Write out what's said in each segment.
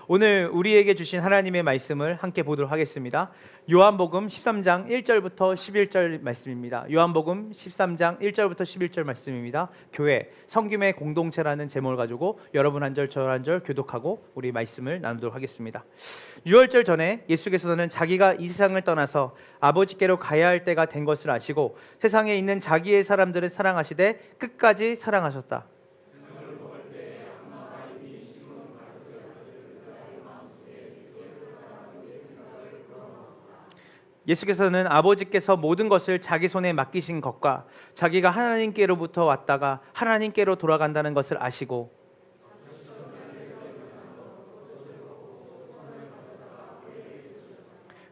오늘 우리에게 주신 하나님의 말씀을 함께 보도록 하겠습니다. 요한복음 13장 1절부터 11절 말씀입니다. 요한복음 13장 1절부터 11절 말씀입니다. 교회, 성김의 공동체라는 제목을 가지고 여러분 한 절, 저 한 절 교독하고 우리 말씀을 나누도록 하겠습니다. 유월절 전에 예수께서는 자기가 이 세상을 떠나서 아버지께로 가야 할 때가 된 것을 아시고 세상에 있는 자기의 사람들을 사랑하시되 끝까지 사랑하셨다. 예수께서는 아버지께서 모든 것을 자기 손에 맡기신 것과 자기가 하나님께로부터 왔다가 하나님께로 돌아간다는 것을 아시고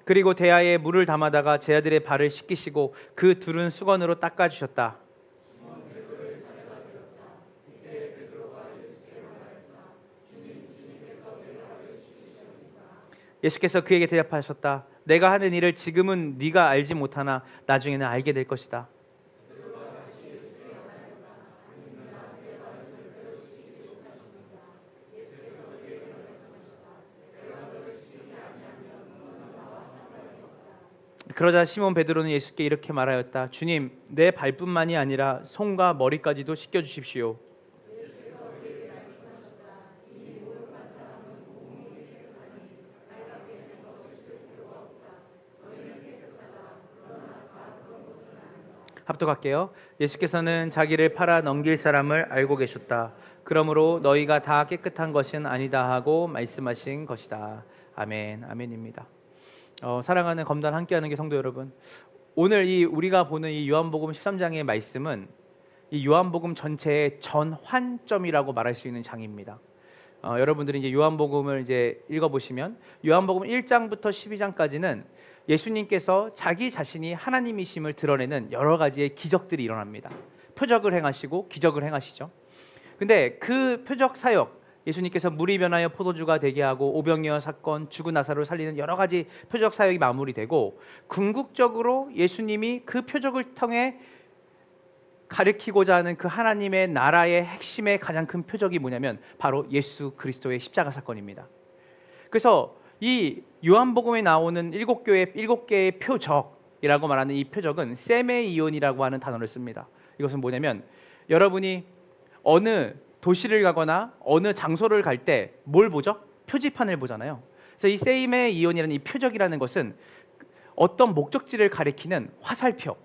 그리고 대야에 물을 담아다가 제 아들의 발을 씻기시고 그 둘은 수건으로 닦아주셨다. 예수께서 그에게 대답하셨다. 내가 하는 일을 지금은 네가 알지 못하나 나중에는 알게 될 것이다. 그러자 시몬 베드로는 예수께 이렇게 말하였다. 주님, 내 발뿐만이 아니라 손과 머리까지도 씻겨 주십시오. 합독할게요. 예수께서는 자기를 팔아 넘길 사람을 알고 계셨다. 그러므로 너희가 다 깨끗한 것은 아니다 하고 말씀하신 것이다. 아멘, 아멘입니다. 사랑하는 검단 함께하는 게 성도 여러분, 오늘 우리가 보는 이 요한복음 13장의 말씀은 이 요한복음 전체의 전환점이라고 말할 수 있는 장입니다. 여러분들이 이제 요한복음을 이제 읽어보시면 요한복음 1장부터 12장까지는 예수님께서 자기 자신이 하나님이심을 드러내는 여러 가지의 기적들이 일어납니다. 표적을 행하시고 기적을 행하시죠. 근데 그 표적 사역, 예수님께서 물이 변하여 포도주가 되게 하고 오병이어 사건, 죽은 나사로를 살리는 여러 가지 표적 사역이 마무리되고 궁극적으로 예수님이 그 표적을 통해 가르치고자 하는 그 하나님의 나라의 핵심의 가장 큰 표적이 뭐냐면 바로 예수 그리스도의 십자가 사건입니다. 그래서 이 요한복음에 나오는 일곱 개의 표적이라고 말하는 이 표적은 세메이온이라고 하는 단어를 씁니다. 이것은 뭐냐면 여러분이 어느 도시를 가거나 어느 장소를 갈 때 뭘 보죠? 표지판을 보잖아요. 그래서 이 세메이온이라는 이 표적이라는 것은 어떤 목적지를 가리키는 화살표,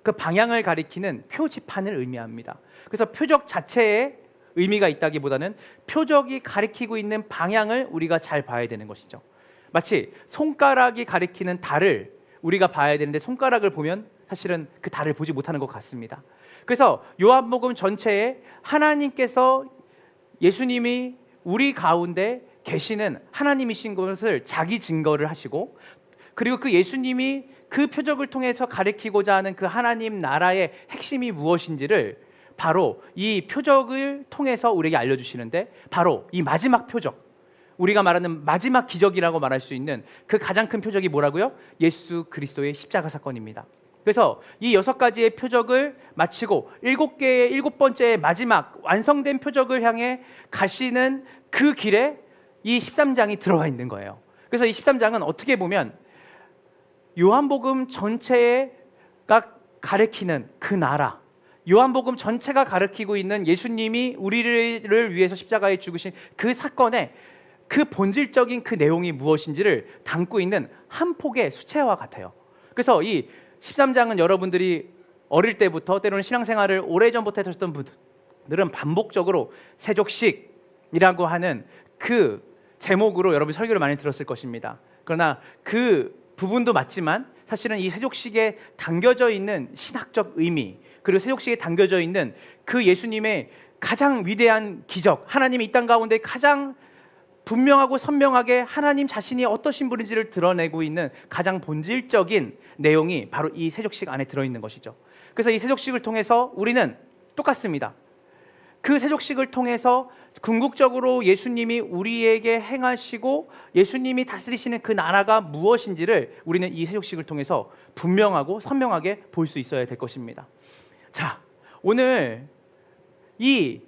그 방향을 가리키는 표지판을 의미합니다. 그래서 표적 자체에 의미가 있다기보다는 표적이 가리키고 있는 방향을 우리가 잘 봐야 되는 것이죠. 마치 손가락이 가리키는 달을 우리가 봐야 되는데 손가락을 보면 사실은 그 달을 보지 못하는 것 같습니다. 그래서 요한복음 전체에 하나님께서 예수님이 우리 가운데 계시는 하나님이신 것을 자기 증거를 하시고 그리고 그 예수님이 그 표적을 통해서 가리키고자 하는 그 하나님 나라의 핵심이 무엇인지를 바로 이 표적을 통해서 우리에게 알려주시는데 바로 이 마지막 표적, 우리가 말하는 마지막 기적이라고 말할 수 있는 그 가장 큰 표적이 뭐라고요? 예수 그리스도의 십자가 사건입니다. 그래서 이 6가지의 표적을 마치고 7번째 마지막 완성된 표적을 향해 가시는 그 길에 이 13장이 들어가 있는 거예요. 그래서 이 13장은 어떻게 보면 요한복음 전체가 가리키는 그 나라, 요한복음 전체가 가리키고 있는 예수님이 우리를 위해서 십자가에 죽으신 그 사건의 그 본질적인 그 내용이 무엇인지를 담고 있는 한 폭의 수채화 같아요. 그래서 이 13장은 여러분들이 어릴 때부터 때로는 신앙생활을 오래전부터 하셨던 분들은 반복적으로 세족식이라고 하는 그 제목으로 여러분 설교를 많이 들었을 것입니다. 그러나 그 부분도 맞지만 사실은 이 세족식에 담겨져 있는 신학적 의미, 그리고 세족식에 담겨져 있는 그 예수님의 가장 위대한 기적, 하나님이 이 땅 가운데 가장 분명하고 선명하게 하나님 자신이 어떠신 분인지를 드러내고 있는 가장 본질적인 내용이 바로 이 세족식 안에 들어있는 것이죠. 그래서 이 세족식을 통해서 우리는 똑같습니다. 그 세족식을 통해서 궁극적으로 예수님이 우리에게 행하시고 예수님이 다스리시는 그 나라가 무엇인지를 우리는 이 세족식을 통해서 분명하고 선명하게 볼 수 있어야 될 것입니다. 자, 오늘 이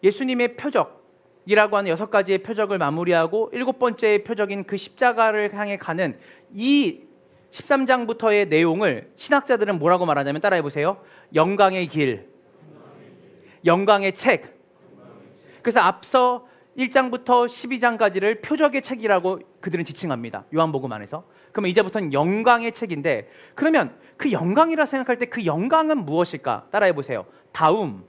예수님의 표적, 이라고 하는 6가지의 표적을 마무리하고 7번째의 표적인 그 십자가를 향해 가는 이 13장부터의 내용을 신학자들은 뭐라고 말하냐면 따라해 보세요. 영광의 길, 영광의 책. 그래서 앞서 1장부터 12장까지를 표적의 책이라고 그들은 지칭합니다. 요한복음 안에서. 그러면 이제부터는 영광의 책인데, 그러면 그 영광이라 생각할 때 그 영광은 무엇일까? 따라해 보세요. 다움.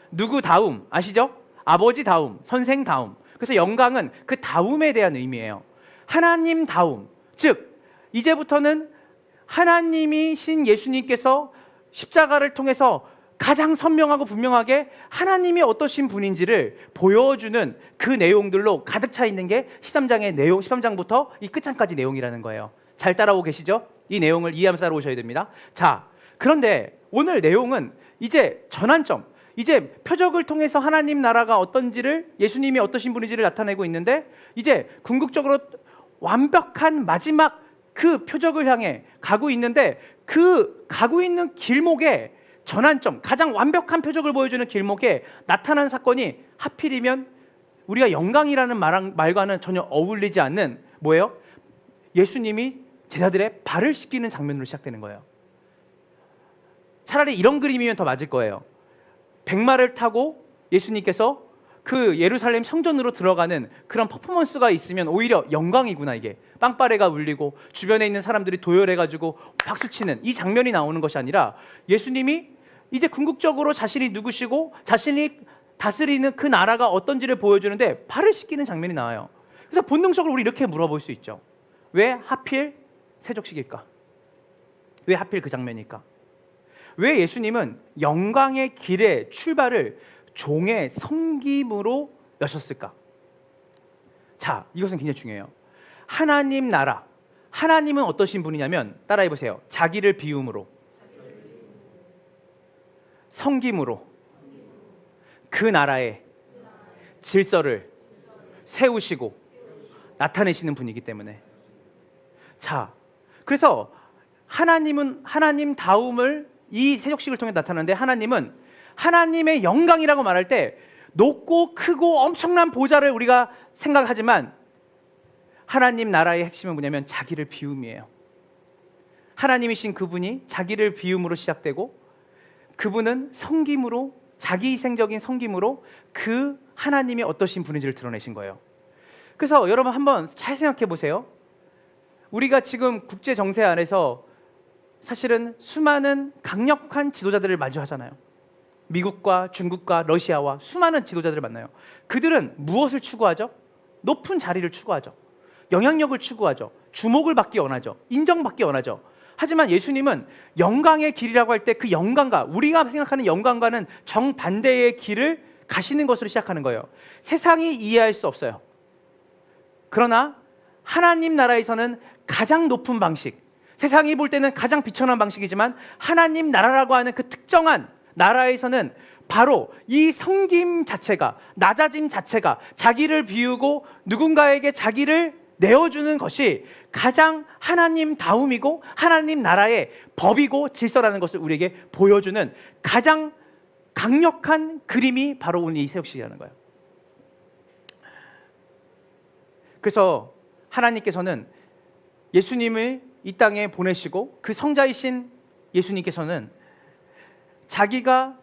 누구 다움? 아시죠? 아버지 다움, 선생 다움. 그래서 영광은 그 다움에 대한 의미예요. 하나님 다움. 즉 이제부터는 하나님이신 예수님께서 십자가를 통해서 가장 선명하고 분명하게 하나님이 어떠신 분인지를 보여주는 그 내용들로 가득 차 있는 게 13장의 내용, 13장부터 이 끝장까지 내용이라는 거예요. 잘 따라오고 계시죠? 이 내용을 이해하면서 따라오셔야 됩니다. 자, 그런데 오늘 내용은 이제 전환점, 이제 표적을 통해서 하나님 나라가 어떤지를, 예수님이 어떠신 분인지를 나타내고 있는데, 이제 궁극적으로 완벽한 마지막 그 표적을 향해 가고 있는데, 그 가고 있는 길목에 전환점, 가장 완벽한 표적을 보여주는 길목에 나타난 사건이 하필이면 우리가 영광이라는 말과는 전혀 어울리지 않는 뭐예요? 예수님이 제자들의 발을 씻기는 장면으로 시작되는 거예요. 차라리 이런 그림이면 더 맞을 거예요. 백마를 타고 예수님께서 그 예루살렘 성전으로 들어가는 그런 퍼포먼스가 있으면 오히려 영광이구나. 이게 빵빠레가 울리고 주변에 있는 사람들이 도열해가지고 박수치는 이 장면이 나오는 것이 아니라, 예수님이 이제 궁극적으로 자신이 누구시고 자신이 다스리는 그 나라가 어떤지를 보여주는데 발을 씻기는 장면이 나와요. 그래서 본능적으로 우리 이렇게 물어볼 수 있죠. 왜 하필 세족식일까? 왜 하필 그 장면일까? 왜 예수님은 영광의 길의 출발을 종의 섬김으로 여셨을까? 자, 이것은 굉장히 중요해요. 하나님 나라, 하나님은 어떠신 분이냐면 따라해 보세요. 자기를 비움으로, 섬김으로 그 나라의 질서를 세우시고 나타내시는 분이기 때문에. 자, 그래서 하나님은 하나님 다움을 이 세족식을 통해 나타나는데, 하나님은 하나님의 영광이라고 말할 때 높고 크고 엄청난 보좌를 우리가 생각하지만, 하나님 나라의 핵심은 뭐냐면 자기를 비움이에요. 하나님이신 그분이 자기를 비움으로 시작되고, 그분은 섬김으로, 자기 희생적인 섬김으로 그 하나님이 어떠신 분인지를 드러내신 거예요. 그래서 여러분 한번 잘 생각해 보세요. 우리가 지금 국제 정세 안에서 사실은 수많은 강력한 지도자들을 마주하잖아요. 미국과 중국과 러시아와 수많은 지도자들을 만나요. 그들은 무엇을 추구하죠? 높은 자리를 추구하죠. 영향력을 추구하죠. 주목을 받기 원하죠. 인정받기 원하죠. 하지만 예수님은 영광의 길이라고 할 때 그 영광과, 우리가 생각하는 영광과는 정반대의 길을 가시는 것으로 시작하는 거예요. 세상이 이해할 수 없어요. 그러나 하나님 나라에서는 가장 높은 방식, 세상이 볼 때는 가장 비천한 방식이지만, 하나님 나라라고 하는 그 특정한 나라에서는 바로 이 섬김 자체가, 낮아짐 자체가, 자기를 비우고 누군가에게 자기를 내어주는 것이 가장 하나님 다움이고 하나님 나라의 법이고 질서라는 것을 우리에게 보여주는 가장 강력한 그림이 바로 오늘 이 세족식이라는 거예요. 그래서 하나님께서는 예수님을 이 땅에 보내시고, 그 성자이신 예수님께서는 자기가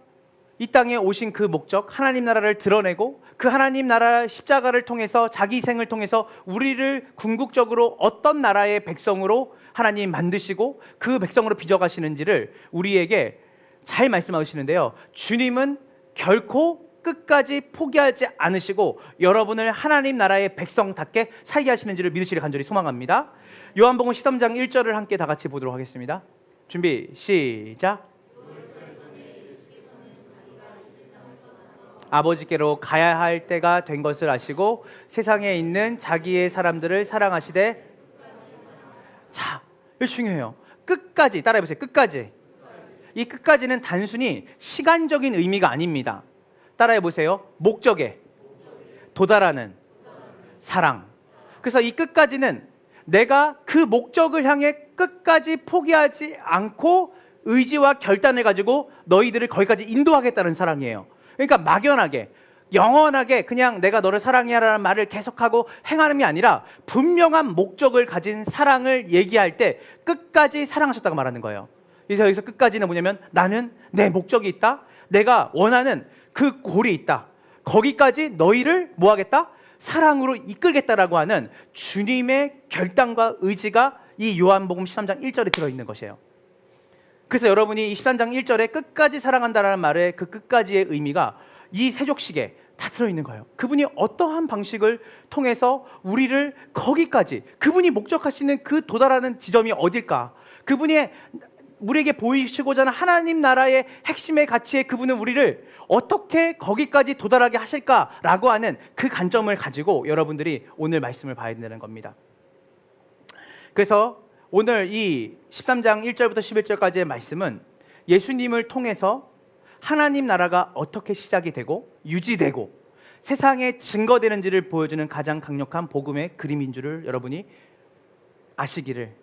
이 땅에 오신 그 목적, 하나님 나라를 드러내고 그 하나님 나라 십자가를 통해서, 자기 희생을 통해서 우리를 궁극적으로 어떤 나라의 백성으로 하나님 만드시고 그 백성으로 빚어가시는지를 우리에게 잘 말씀하시는데요. 주님은 결코 끝까지 포기하지 않으시고 여러분을 하나님 나라의 백성답게 살게 하시는지를 믿으시길 간절히 소망합니다. 요한복음 13장 1절을 함께 다 같이 보도록 하겠습니다. 준비, 시작. 아버지께로 가야 할 때가 된 것을 아시고 세상에 있는 자기의 사람들을 사랑하시되. 자, 이거 중요해요. 끝까지, 따라해보세요. 끝까지. 이 끝까지는 단순히 시간적인 의미가 아닙니다. 따라해보세요. 목적에 도달하는 사랑. 그래서 이 끝까지는 내가 그 목적을 향해 끝까지 포기하지 않고 의지와 결단을 가지고 너희들을 거기까지 인도하겠다는 사랑이에요. 그러니까 막연하게 영원하게 그냥 내가 너를 사랑해라는 말을 계속하고 행하는 게 아니라 분명한 목적을 가진 사랑을 얘기할 때 끝까지 사랑하셨다고 말하는 거예요. 그래서 여기서 끝까지는 뭐냐면 나는 내 목적이 있다. 내가 원하는 그 골이 있다. 거기까지 너희를 뭐 하겠다? 사랑으로 이끌겠다라고 하는 주님의 결단과 의지가 이 요한복음 13장 1절에 들어있는 것이에요. 그래서 여러분이 이 13장 1절에 끝까지 사랑한다라는 말의 그 끝까지의 의미가 이 세족식에 다 들어있는 거예요. 그분이 어떠한 방식을 통해서 우리를 거기까지, 그분이 목적하시는 그 도달하는 지점이 어딜까? 그분이 우리에게 보이시고자 하는 하나님 나라의 핵심의 가치에 그분은 우리를 어떻게 거기까지 도달하게 하실까라고 하는 그 관점을 가지고 여러분들이 오늘 말씀을 봐야 되는 겁니다. 그래서 오늘 이 13장 1절부터 11절까지의 말씀은 예수님을 통해서 하나님 나라가 어떻게 시작이 되고 유지되고 세상에 증거되는지를 보여주는 가장 강력한 복음의 그림인 줄을 여러분이 아시기를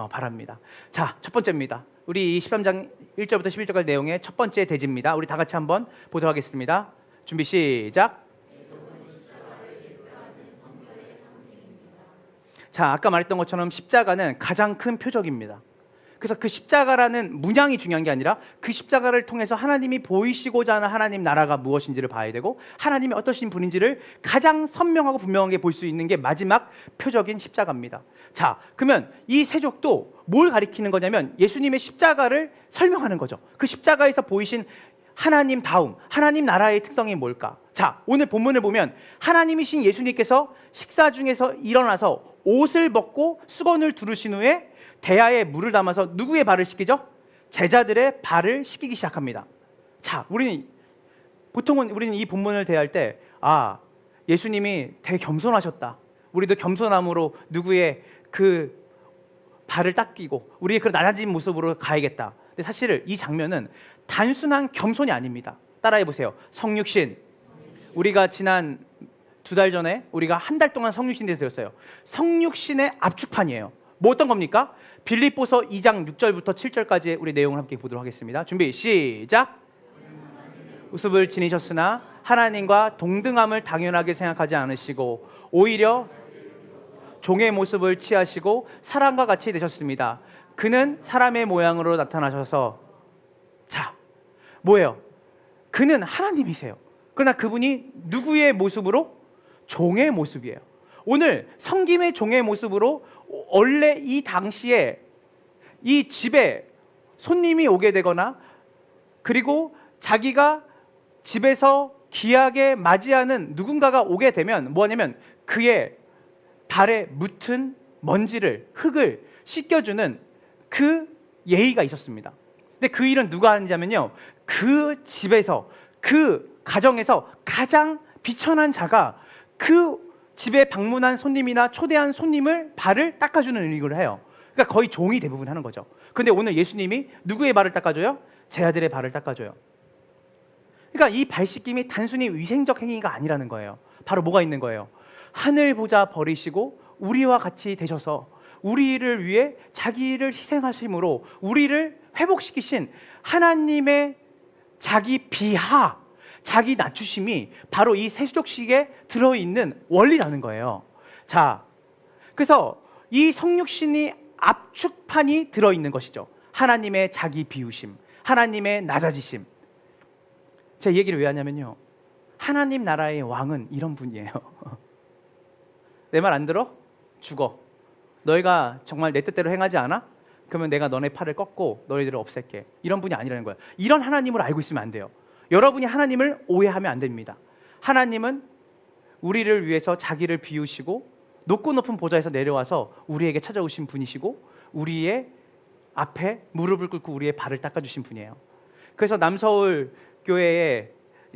바랍니다. 자, 첫 번째입니다. 우리 이 13장 1절부터 11절까지 내용의 첫 번째 대지입니다. 우리 다 같이 한번 보도록 하겠습니다. 준비 시작. 자, 아까 말했던 것처럼 십자가는 가장 큰 표적입니다. 그래서 그 십자가라는 문양이 중요한 게 아니라 그 십자가를 통해서 하나님이 보이시고자 하는 하나님 나라가 무엇인지를 봐야 되고 하나님이 어떠신 분인지를 가장 선명하고 분명하게 볼 수 있는 게 마지막 표적인 십자가입니다. 자, 그러면 이 세족도 뭘 가리키는 거냐면 예수님의 십자가를 설명하는 거죠. 그 십자가에서 보이신 하나님 다움, 하나님 나라의 특성이 뭘까? 자, 오늘 본문을 보면 하나님이신 예수님께서 식사 중에서 일어나서 옷을 벗고 수건을 두르신 후에 대야에 물을 담아서 누구의 발을 씻기죠? 제자들의 발을 씻기기 시작합니다. 자, 보통은 우리는 이 본문을 대할 때 예수님이 되게 겸손하셨다. 우리도 겸손함으로 누구의 그 발을 닦이고 우리의 그 낮아진 모습으로 가야겠다. 근데 사실 이 장면은 단순한 겸손이 아닙니다. 따라해 보세요. 성육신. 우리가 지난 2달 전에 우리가 한 달 동안 성육신에 대해서 들었어요. 성육신의 압축판이에요. 뭐 어떤 겁니까? 빌립보서 2장 6절부터 7절까지의 우리 내용을 함께 보도록 하겠습니다. 준비 시작. 우습을 지니셨으나 하나님과 동등함을 당연하게 생각하지 않으시고 오히려 종의 모습을 취하시고 사람과 같이 되셨습니다. 그는 사람의 모양으로 나타나셔서 자, 뭐예요? 그는 하나님이세요. 그러나 그분이 누구의 모습으로? 종의 모습이에요. 오늘 성김의 종의 모습으로 원래 이 당시에 이 집에 손님이 오게 되거나 그리고 자기가 집에서 귀하게 맞이하는 누군가가 오게 되면 뭐냐면 그의 발에 묻은 먼지를, 흙을 씻겨주는 그 예의가 있었습니다. 근데 그 일은 누가 하느냐면요, 그 집에서, 그 가정에서 가장 비천한 자가 그 집에 방문한 손님이나 초대한 손님을 발을 닦아주는 일을 해요. 그러니까 거의 종이 대부분 하는 거죠. 그런데 오늘 예수님이 누구의 발을 닦아줘요? 제자들의 발을 닦아줘요. 그러니까 이 발 씻김이 단순히 위생적 행위가 아니라는 거예요. 바로 뭐가 있는 거예요? 하늘 보자 버리시고 우리와 같이 되셔서 우리를 위해 자기를 희생하심으로 우리를 회복시키신 하나님의 자기 비하, 자기 낮추심이 바로 이 세족식에 들어있는 원리라는 거예요. 자, 그래서 이 성육신이 압축판이 들어있는 것이죠. 하나님의 자기 비우심, 하나님의 낮아지심. 제가 이 얘기를 왜 하냐면요, 하나님 나라의 왕은 이런 분이에요. 내 말 안 들어? 죽어. 너희가 정말 내 뜻대로 행하지 않아? 그러면 내가 너네 팔을 꺾고 너희들을 없앨게. 이런 분이 아니라는 거예요. 이런 하나님을 알고 있으면 안 돼요. 여러분이 하나님을 오해하면 안 됩니다. 하나님은 우리를 위해서 자기를 비우시고 높고 높은 보좌에서 내려와서 우리에게 찾아오신 분이시고 우리의 앞에 무릎을 꿇고 우리의 발을 닦아주신 분이에요. 그래서 남서울 교회에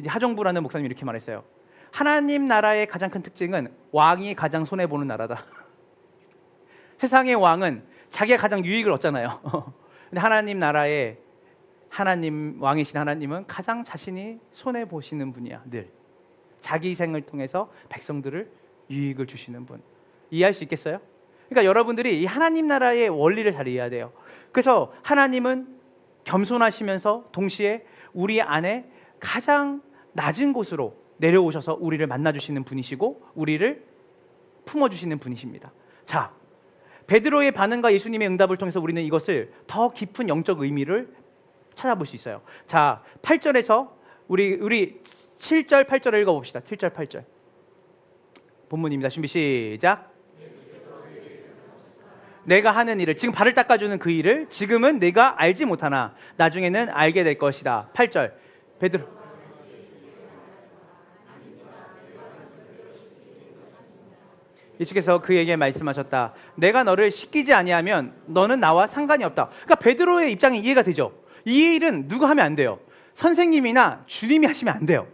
하정부라는 목사님이 이렇게 말했어요. 하나님 나라의 가장 큰 특징은 왕이 가장 손해보는 나라다. 세상의 왕은 자기가 가장 유익을 얻잖아요. 근데 하나님 나라의 왕이신 하나님은 가장 자신이 손해보시는 분이야. 늘 자기 희생을 통해서 백성들을 유익을 주시는 분. 이해할 수 있겠어요? 그러니까 여러분들이 이 하나님 나라의 원리를 잘 이해해야 돼요. 그래서 하나님은 겸손하시면서 동시에 우리 안에 가장 낮은 곳으로 내려오셔서 우리를 만나주시는 분이시고 우리를 품어주시는 분이십니다. 자, 베드로의 반응과 예수님의 응답을 통해서 우리는 이것을 더 깊은 영적 의미를 찾아볼 수 있어요. 자, 8절에서 우리 7절 8절을 읽어봅시다. 7절 8절 본문입니다. 준비 시작. 내가 하는 일을, 지금 발을 닦아주는 그 일을 지금은 내가 알지 못하나 나중에는 알게 될 것이다. 8절 베드로, 예수께서 그에게 말씀하셨다. 내가 너를 씻기지 아니하면 너는 나와 상관이 없다. 그러니까 베드로의 입장이 이해가 되죠. 이 일은 누가 하면 안 돼요. 선생님이나 주님이 하시면 안 돼요.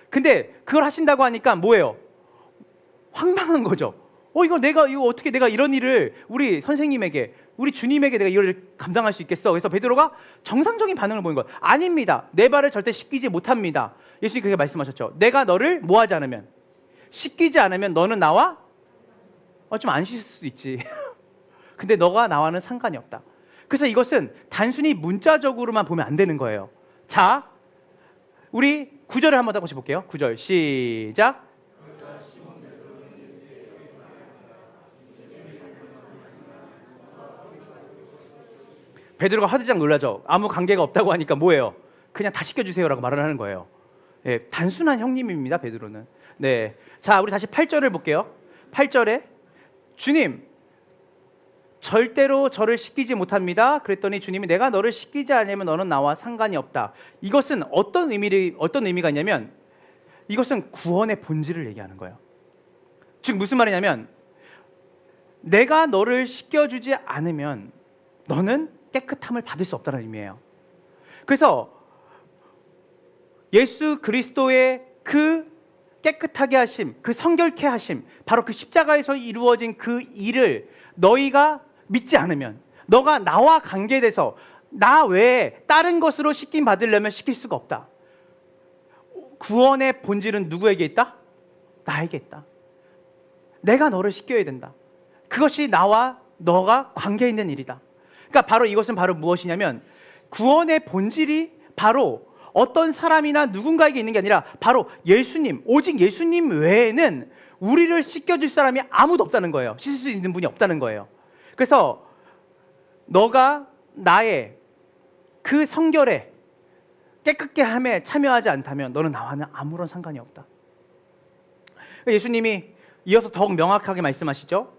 근데 그걸 하신다고 하니까 뭐예요? 황당한 거죠. 이거 어떻게 내가 이런 일을 우리 선생님에게, 우리 주님에게 내가 이걸 감당할 수 있겠어? 그래서 베드로가 정상적인 반응을 보인 거예요. 아닙니다. 내 발을 절대 씻기지 못합니다. 예수님이 그렇게 말씀하셨죠. 내가 너를 뭐 하지 않으면, 씻기지 않으면 너는 나와 좀 안 씻을 수도 있지. 근데 너가 나와는 상관이 없다. 그래서 이것은 단순히 문자적으로만 보면 안 되는 거예요. 자, 우리 9절을 한번 다시 볼게요. 9절 시작. 베드로가 화들짝 놀라죠. 아무 관계가 없다고 하니까 뭐예요? 그냥 다 시켜주세요라고 말을 하는 거예요. 예, 단순한 형님입니다, 베드로는. 네, 자, 우리 다시 8절을 볼게요. 8절에 주님, 절대로 저를 시키지 못합니다. 그랬더니 주님이 내가 너를 시키지 않으면 너는 나와 상관이 없다. 이것은 어떤 의미가 있냐면 이것은 구원의 본질을 얘기하는 거예요. 즉 무슨 말이냐면 내가 너를 씻겨주지 않으면 너는 깨끗함을 받을 수 없다는 의미예요. 그래서 예수 그리스도의 그 깨끗하게 하심, 그 성결케 하심, 바로 그 십자가에서 이루어진 그 일을 너희가 믿지 않으면, 너가 나와 관계돼서 나 외에 다른 것으로 씻김 받으려면 씻길 수가 없다. 구원의 본질은 누구에게 있다? 나에게 있다. 내가 너를 씻겨야 된다. 그것이 나와 너가 관계 있는 일이다. 그러니까 바로 이것은 바로 무엇이냐면 구원의 본질이 바로 어떤 사람이나 누군가에게 있는 게 아니라 바로 예수님, 오직 예수님 외에는 우리를 씻겨줄 사람이 아무도 없다는 거예요. 씻을 수 있는 분이 없다는 거예요. 그래서 너가 나의 그 성결에 깨끗게 함에 참여하지 않다면 너는 나와는 아무런 상관이 없다. 예수님이 이어서 더욱 명확하게 말씀하시죠.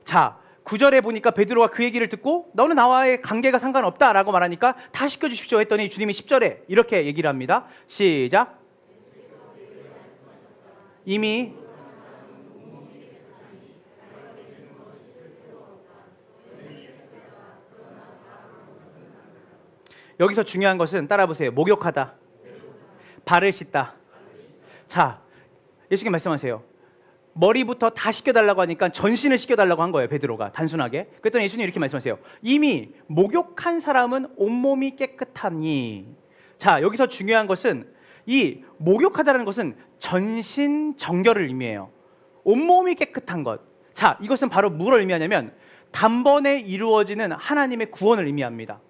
자, 9절에 보니까 베드로가 그 얘기를 듣고 너는 나와의 관계가 상관없다라고 말하니까 다 시켜주십시오 했더니 주님이 10절에 이렇게 얘기를 합니다. 시작. 이미 여기서 중요한 것은 따라 보세요. 목욕하다, 발을 씻다. 자, 예수님이 말씀하세요. 머리부터 다 씻겨달라고 하니까 전신을 씻겨달라고 한 거예요, 베드로가 단순하게. 그랬더니 예수님이 이렇게 말씀하세요. 이미 목욕한 사람은 온몸이 깨끗하니. 자, 여기서 중요한 것은 이 목욕하다라는 것은 전신 정결을 의미해요. 온몸이 깨끗한 것. 자, 이것은 바로 무엇을 의미하냐면 단번에 이루어지는 하나님의 구원을 의미합니다.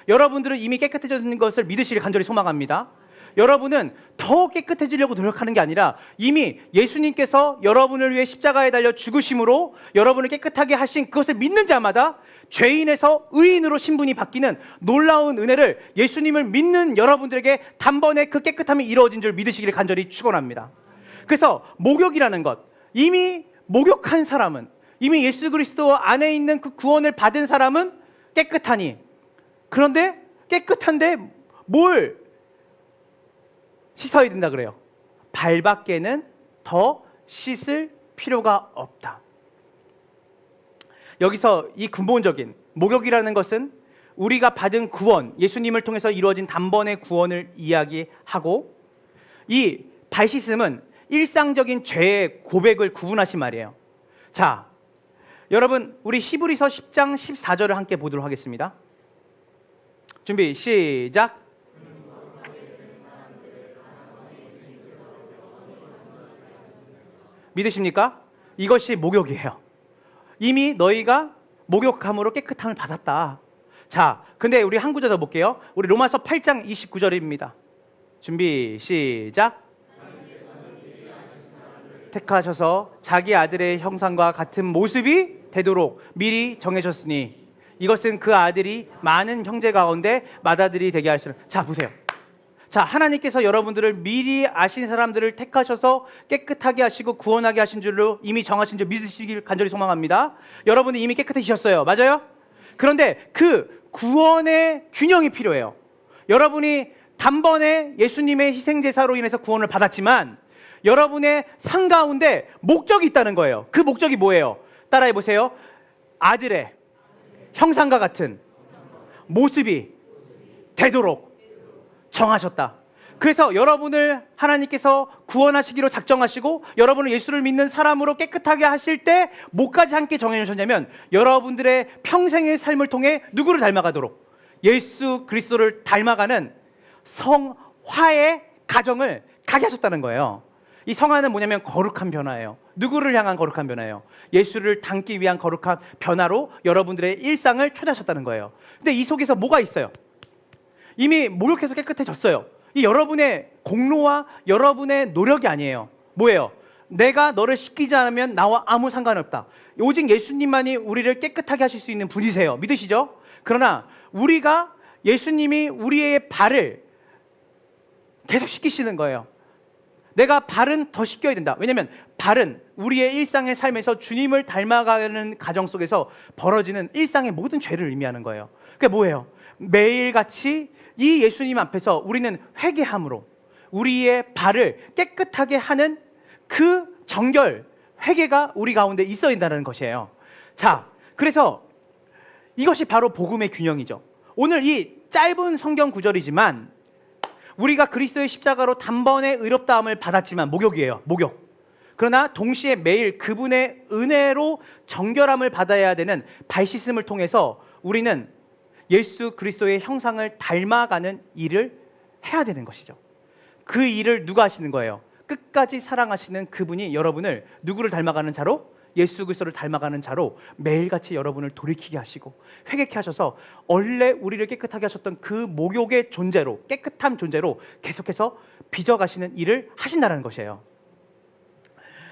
여러분들은 이미 깨끗해졌는 것을 믿으시길 간절히 소망합니다. 여러분은 더 깨끗해지려고 노력하는 게 아니라 이미 예수님께서 여러분을 위해 십자가에 달려 죽으심으로 여러분을 깨끗하게 하신 그것을 믿는 자마다 죄인에서 의인으로 신분이 바뀌는 놀라운 은혜를 예수님을 믿는 여러분들에게 단번에 그 깨끗함이 이루어진 줄 믿으시기를 간절히 축원합니다. 그래서 목욕이라는 것, 이미 목욕한 사람은, 이미 예수 그리스도 안에 있는 그 구원을 받은 사람은 깨끗하니. 그런데 깨끗한데 뭘 씻어야 된다 그래요? 발밖에는 더 씻을 필요가 없다. 여기서 이 근본적인 목욕이라는 것은 우리가 받은 구원, 예수님을 통해서 이루어진 단번의 구원을 이야기하고, 이 발 씻음은 일상적인 죄의 고백을 구분하신 말이에요. 자, 여러분 우리 히브리서 10장 14절을 함께 보도록 하겠습니다. 준비 시작. 믿으십니까? 이것이 목욕이에요. 이미 너희가 목욕함으로 깨끗함을 받았다. 자, 근데 우리 한 구절 더 볼게요. 우리 로마서 8장 29절입니다. 준비 시작. 택하셔서 자기 아들의 형상과 같은 모습이 되도록 미리 정해졌으니 이것은 그 아들이 많은 형제 가운데 맏아들이 되게 하시는. 자, 보세요. 자, 하나님께서 여러분들을 미리 아신 사람들을 택하셔서 깨끗하게 하시고 구원하게 하신 줄로 이미 정하신 줄 믿으시길 간절히 소망합니다. 여러분은 이미 깨끗해지셨어요. 맞아요? 그런데 그 구원의 균형이 필요해요. 여러분이 단번에 예수님의 희생제사로 인해서 구원을 받았지만 여러분의 삶 가운데 목적이 있다는 거예요. 그 목적이 뭐예요? 따라해 보세요. 아들의 형상과 같은 모습이 되도록 정하셨다. 그래서 여러분을 하나님께서 구원하시기로 작정하시고 여러분을 예수를 믿는 사람으로 깨끗하게 하실 때 뭐까지 함께 정해주셨냐면 여러분들의 평생의 삶을 통해 누구를 닮아가도록 예수 그리스도를 닮아가는 성화의 가정을 가게 하셨다는 거예요. 이 성화는 뭐냐면 거룩한 변화예요. 누구를 향한 거룩한 변화예요? 예수를 닮기 위한 거룩한 변화로 여러분들의 일상을 초대하셨다는 거예요. 근데 이 속에서 뭐가 있어요? 이미 목욕해서 깨끗해졌어요. 이 여러분의 공로와 여러분의 노력이 아니에요. 뭐예요? 내가 너를 씻기지 않으면 나와 아무 상관없다. 오직 예수님만이 우리를 깨끗하게 하실 수 있는 분이세요. 믿으시죠? 그러나 우리가 예수님이 우리의 발을 계속 씻기시는 거예요. 내가 발은 더 씻겨야 된다. 왜냐하면 발은 우리의 일상의 삶에서 주님을 닮아가는 가정 속에서 벌어지는 일상의 모든 죄를 의미하는 거예요. 그게 뭐예요? 매일같이 이 예수님 앞에서 우리는 회개함으로 우리의 발을 깨끗하게 하는 그 정결, 회개가 우리 가운데 있어야 된다는 것이에요. 자, 그래서 이것이 바로 복음의 균형이죠. 오늘 이 짧은 성경 구절이지만 우리가 그리스도의 십자가로 단번에 의롭다함을 받았지만 목욕이에요. 목욕. 그러나 동시에 매일 그분의 은혜로 정결함을 받아야 되는 발 씻음을 통해서 우리는 예수 그리스도의 형상을 닮아가는 일을 해야 되는 것이죠. 그 일을 누가 하시는 거예요? 끝까지 사랑하시는 그분이 여러분을 누구를 닮아가는 자로? 예수 그리스도를 닮아가는 자로 매일같이 여러분을 돌이키게 하시고 회개케 하셔서 원래 우리를 깨끗하게 하셨던 그 목욕의 존재로, 깨끗한 존재로 계속해서 빚어가시는 일을 하신다는 것이에요.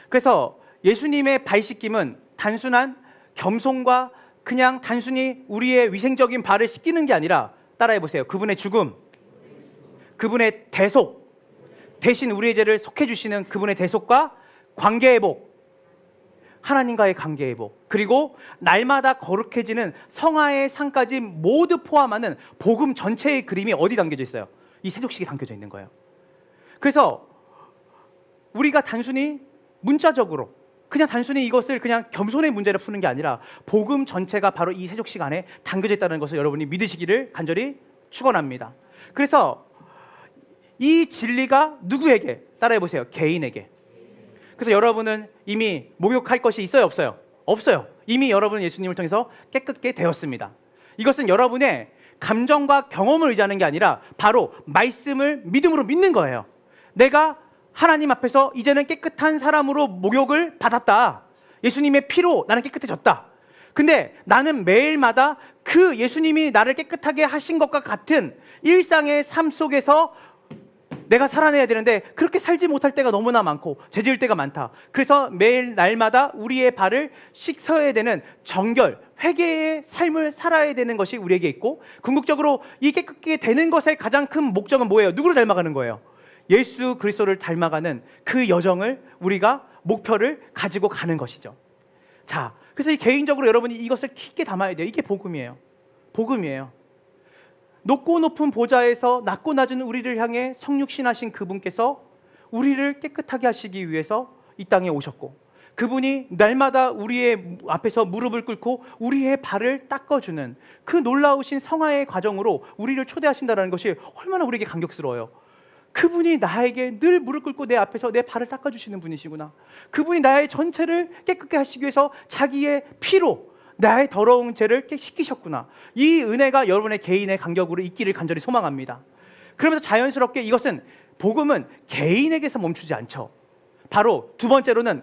그래서 예수님의 발 씻김은 단순한 겸손과 그냥 단순히 우리의 위생적인 발을 씻기는 게 아니라 따라해 보세요. 그분의 죽음, 그분의 대속, 대신 우리의 죄를 속해 주시는 그분의 대속과 관계 회복, 하나님과의 관계 회복, 그리고 날마다 거룩해지는 성화의 상까지 모두 포함하는 복음 전체의 그림이 어디 담겨져 있어요? 이 세족식이 담겨져 있는 거예요. 그래서 우리가 단순히 문자적으로 그냥 단순히 이것을 그냥 겸손의 문제를 푸는 게 아니라 복음 전체가 바로 이 세족식 안에 담겨져 있다는 것을 여러분이 믿으시기를 간절히 축원합니다. 그래서 이 진리가 누구에게? 따라해 보세요. 개인에게. 그래서 여러분은 이미 목욕할 것이 있어요, 없어요? 없어요. 이미 여러분은 예수님을 통해서 깨끗게 되었습니다. 이것은 여러분의 감정과 경험을 의지하는 게 아니라 바로 말씀을 믿음으로 믿는 거예요. 내가 하나님 앞에서 이제는 깨끗한 사람으로 목욕을 받았다. 예수님의 피로 나는 깨끗해졌다. 근데 나는 매일마다 그 예수님이 나를 깨끗하게 하신 것과 같은 일상의 삶 속에서 내가 살아내야 되는데 그렇게 살지 못할 때가 너무나 많고 죄지을 때가 많다. 그래서 매일 날마다 우리의 발을 씻어야 되는 정결, 회개의 삶을 살아야 되는 것이 우리에게 있고, 궁극적으로 이 깨끗게 되는 것의 가장 큰 목적은 뭐예요? 누구를 닮아가는 거예요? 예수 그리스도를 닮아가는 그 여정을 우리가 목표를 가지고 가는 것이죠. 자, 그래서 이 개인적으로 여러분이 이것을 깊게 담아야 돼요. 이게 복음이에요. 복음이에요. 높고 높은 보좌에서 낮고 낮은 우리를 향해 성육신하신 그분께서 우리를 깨끗하게 하시기 위해서 이 땅에 오셨고, 그분이 날마다 우리의 앞에서 무릎을 꿇고 우리의 발을 닦아주는 그 놀라우신 성화의 과정으로 우리를 초대하신다는 것이 얼마나 우리에게 감격스러워요. 그분이 나에게 늘 무릎 꿇고 내 앞에서 내 발을 닦아주시는 분이시구나. 그분이 나의 전체를 깨끗게 하시기 위해서 자기의 피로 나의 더러운 죄를 씻기셨구나. 이 은혜가 여러분의 개인의 간격으로 있기를 간절히 소망합니다. 그러면서 자연스럽게 이것은, 복음은 개인에게서 멈추지 않죠. 바로 두 번째로는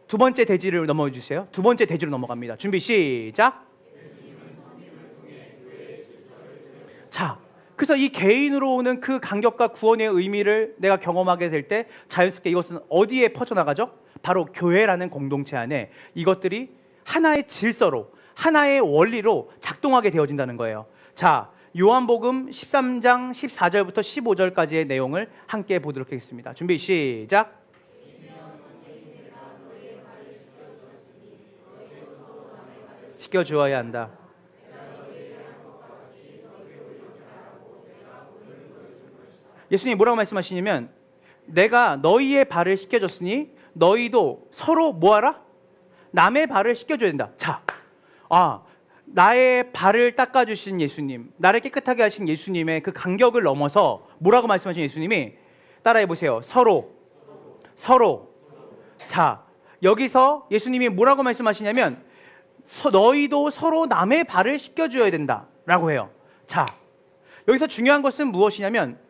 두 번째 대지를 넘어가 주세요. 두 번째 대지로 넘어갑니다. 준비 시작. 자, 그래서 이 개인으로 오는 그 감격과 구원의 의미를 내가 경험하게 될 때 자연스럽게 이것은 어디에 퍼져나가죠? 바로 교회라는 공동체 안에 이것들이 하나의 질서로, 하나의 원리로 작동하게 되어진다는 거예요. 자, 요한복음 13장 14절부터 15절까지의 내용을 함께 보도록 하겠습니다. 준비 시작. 시켜주어야 한다. 예수님이 뭐라고 말씀하시냐면 내가 너희의 발을 씻겨줬으니 너희도 서로 뭐하라? 남의 발을 씻겨줘야 된다. 자, 나의 발을 닦아주신 예수님, 나를 깨끗하게 하신 예수님의 그 간격을 넘어서 뭐라고 말씀하신 예수님이 따라해보세요. 서로. 자, 여기서 예수님이 뭐라고 말씀하시냐면 너희도 서로 남의 발을 씻겨줘야 된다라고 해요. 자, 여기서 중요한 것은 무엇이냐면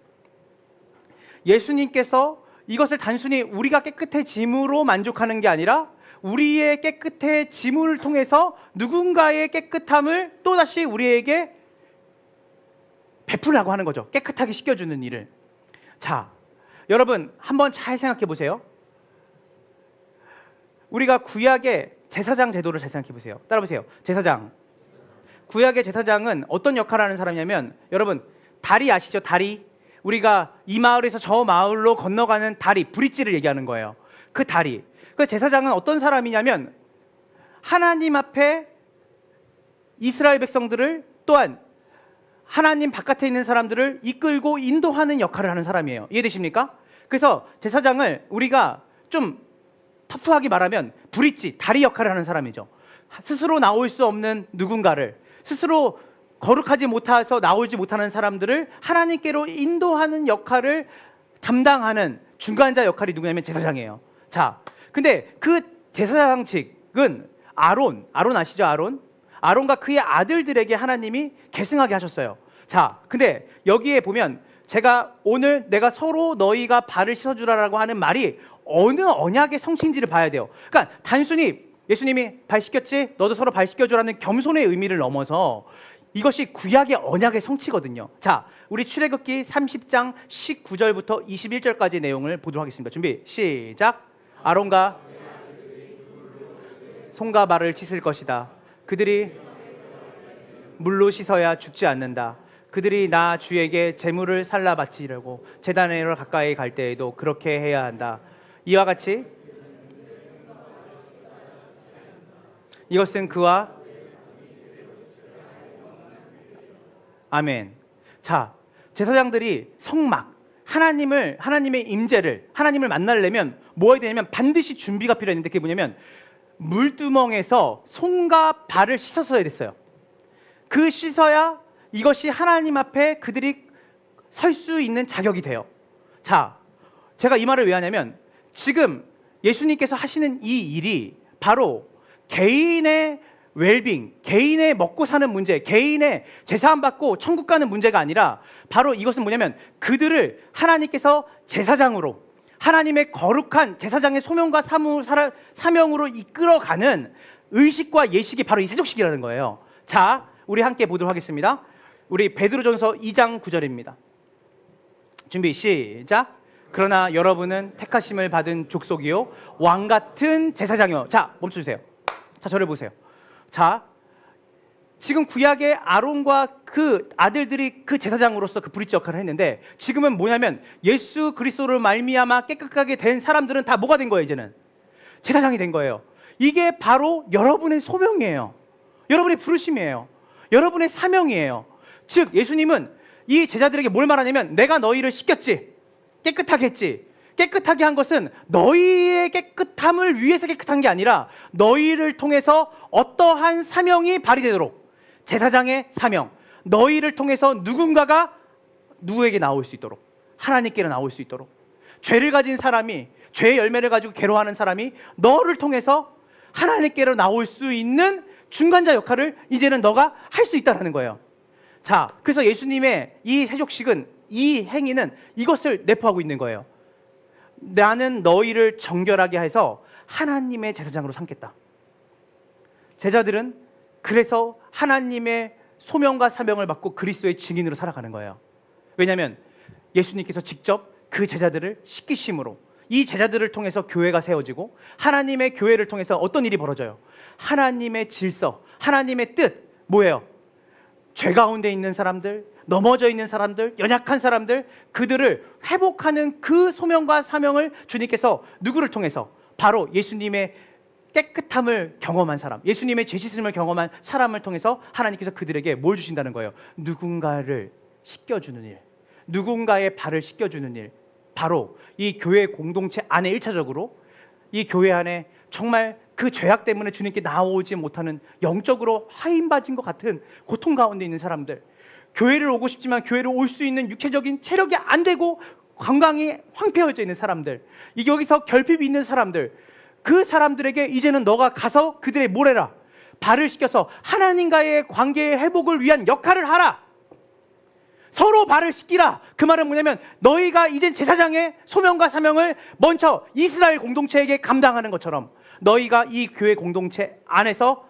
예수님께서 이것을 단순히 우리가 깨끗해짐으로 만족하는 게 아니라 우리의 깨끗해짐을 통해서 누군가의 깨끗함을 또다시 우리에게 베풀라고 하는 거죠. 깨끗하게 씻겨주는 일을. 자, 여러분 한번 잘 생각해 보세요. 우리가 구약의 제사장 제도를 잘 생각해 보세요. 따라 보세요. 제사장. 구약의 제사장은 어떤 역할을 하는 사람이냐면 여러분 다리 아시죠? 다리. 우리가 이 마을에서 저 마을로 건너가는 다리, 브릿지를 얘기하는 거예요. 그 다리. 그 제사장은 어떤 사람이냐면 하나님 앞에 이스라엘 백성들을 또한 하나님 바깥에 있는 사람들을 이끌고 인도하는 역할을 하는 사람이에요. 이해되십니까? 그래서 제사장을 우리가 좀 터프하게 말하면 브릿지, 다리 역할을 하는 사람이죠. 스스로 나올 수 없는 누군가를 스스로 거룩하지 못해서 나오지 못하는 사람들을 하나님께로 인도하는 역할을 담당하는 중간자 역할이 누구냐면 제사장이에요. 자, 근데 그 제사장직은 아론 아시죠? 아론과 그의 아들들에게 하나님이 계승하게 하셨어요. 자, 근데 여기에 보면 제가 오늘 내가 서로 너희가 발을 씻어주라라고 하는 말이 어느 언약의 성취인지를 봐야 돼요. 그러니까 단순히 예수님이 발 씻겼지? 너도 서로 발 씻겨줘라는 겸손의 의미를 넘어서 이것이 구약의 언약의 성취거든요. 자, 우리 출애굽기 30장 19절부터 21절까지 내용을 보도록 하겠습니다. 준비 시작. 아론과 손과 발을 씻을 것이다. 그들이 물로 씻어야 죽지 않는다. 그들이 나 주에게 제물을 살라 바치려고 제단으로 가까이 갈 때에도 그렇게 해야 한다. 이와 같이 이것은 그와 아멘. 자, 제사장들이 성막, 하나님의 임재를, 하나님을 만나려면 뭐 해야 되냐면 반드시 준비가 필요했는데 그게 뭐냐면 물두멍에서 손과 발을 씻었어야 됐어요. 그 씻어야 이것이 하나님 앞에 그들이 설 수 있는 자격이 돼요. 자, 제가 이 말을 왜 하냐면 지금 예수님께서 하시는 이 일이 바로 개인의 웰빙, 개인의 먹고 사는 문제, 개인의 제사함 받고 천국 가는 문제가 아니라 바로 이것은 뭐냐면 그들을 하나님께서 제사장으로 하나님의 거룩한 제사장의 소명과 사명으로 이끌어가는 의식과 예식이 바로 이 세족식이라는 거예요. 자, 우리 함께 보도록 하겠습니다. 우리 베드로전서 2장 9절입니다. 준비 시작. 그러나 여러분은 택하심을 받은 족속이요 왕 같은 제사장이요. 자, 멈춰주세요. 자, 저를 보세요. 자, 지금 구약의 아론과 그 아들들이 그 제사장으로서 그 브릿지 역할을 했는데 지금은 뭐냐면 예수 그리스도를 말미암아 깨끗하게 된 사람들은 다 뭐가 된 거예요? 이제는 제사장이 된 거예요. 이게 바로 여러분의 소명이에요. 여러분의 부르심이에요. 여러분의 사명이에요. 즉 예수님은 이 제자들에게 뭘 말하냐면 내가 너희를 씻겼지, 깨끗하게 했지. 깨끗하게 한 것은 너희의 깨끗함을 위해서 깨끗한 게 아니라 너희를 통해서 어떠한 사명이 발휘되도록, 제사장의 사명, 너희를 통해서 누군가가 누구에게 나올 수 있도록, 하나님께로 나올 수 있도록, 죄를 가진 사람이, 죄의 열매를 가지고 괴로워하는 사람이 너를 통해서 하나님께로 나올 수 있는 중간자 역할을 이제는 너가 할 수 있다는 거예요. 자, 그래서 예수님의 이 세족식은, 이 행위는 이것을 내포하고 있는 거예요. 나는 너희를 정결하게 해서 하나님의 제사장으로 삼겠다. 제자들은 그래서 하나님의 소명과 사명을 받고 그리스도의 증인으로 살아가는 거예요. 왜냐하면 예수님께서 직접 그 제자들을 씻기심으로 이 제자들을 통해서 교회가 세워지고 하나님의 교회를 통해서 어떤 일이 벌어져요? 하나님의 질서, 하나님의 뜻 뭐예요? 죄 가운데 있는 사람들, 넘어져 있는 사람들, 연약한 사람들, 그들을 회복하는 그 소명과 사명을 주님께서 누구를 통해서? 바로 예수님의 깨끗함을 경험한 사람, 예수님의 죄 씻음을 경험한 사람을 통해서 하나님께서 그들에게 뭘 주신다는 거예요? 누군가를 씻겨주는 일, 누군가의 발을 씻겨주는 일. 바로 이 교회 공동체 안에 1차적으로 이 교회 안에 정말 그 죄악 때문에 주님께 나오지 못하는 영적으로 하인받은 것 같은 고통 가운데 있는 사람들, 교회를 오고 싶지만 교회를 올 수 있는 육체적인 체력이 안 되고 건강이 황폐해져 있는 사람들, 여기서 결핍이 있는 사람들, 그 사람들에게 이제는 너가 가서 그들의 뭘 해라? 발을 씻겨서 하나님과의 관계의 회복을 위한 역할을 하라. 서로 발을 씻기라. 그 말은 뭐냐면 너희가 이젠 제사장의 소명과 사명을 먼저 이스라엘 공동체에게 감당하는 것처럼 너희가 이 교회 공동체 안에서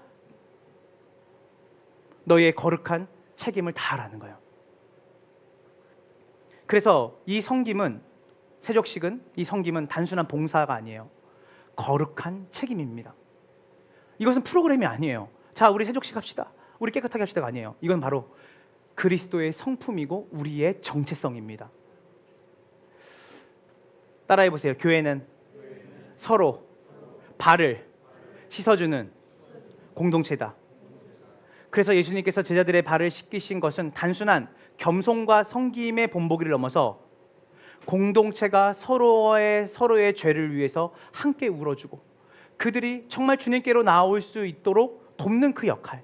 너희의 거룩한 책임을 다하라는 거예요. 그래서 이 성김은, 세족식은, 이 성김은 단순한 봉사가 아니에요. 거룩한 책임입니다. 이것은 프로그램이 아니에요. 자, 우리 세족식 합시다, 우리 깨끗하게 합시다가 아니에요. 이건 바로 그리스도의 성품이고 우리의 정체성입니다. 따라해 보세요. 교회는 서로 발을 씻어주는 공동체다. 그래서 예수님께서 제자들의 발을 씻기신 것은 단순한 겸손과 섬김의 본보기를 넘어서 공동체가 서로의 죄를 위해서 함께 울어주고 그들이 정말 주님께로 나올 수 있도록 돕는 그 역할,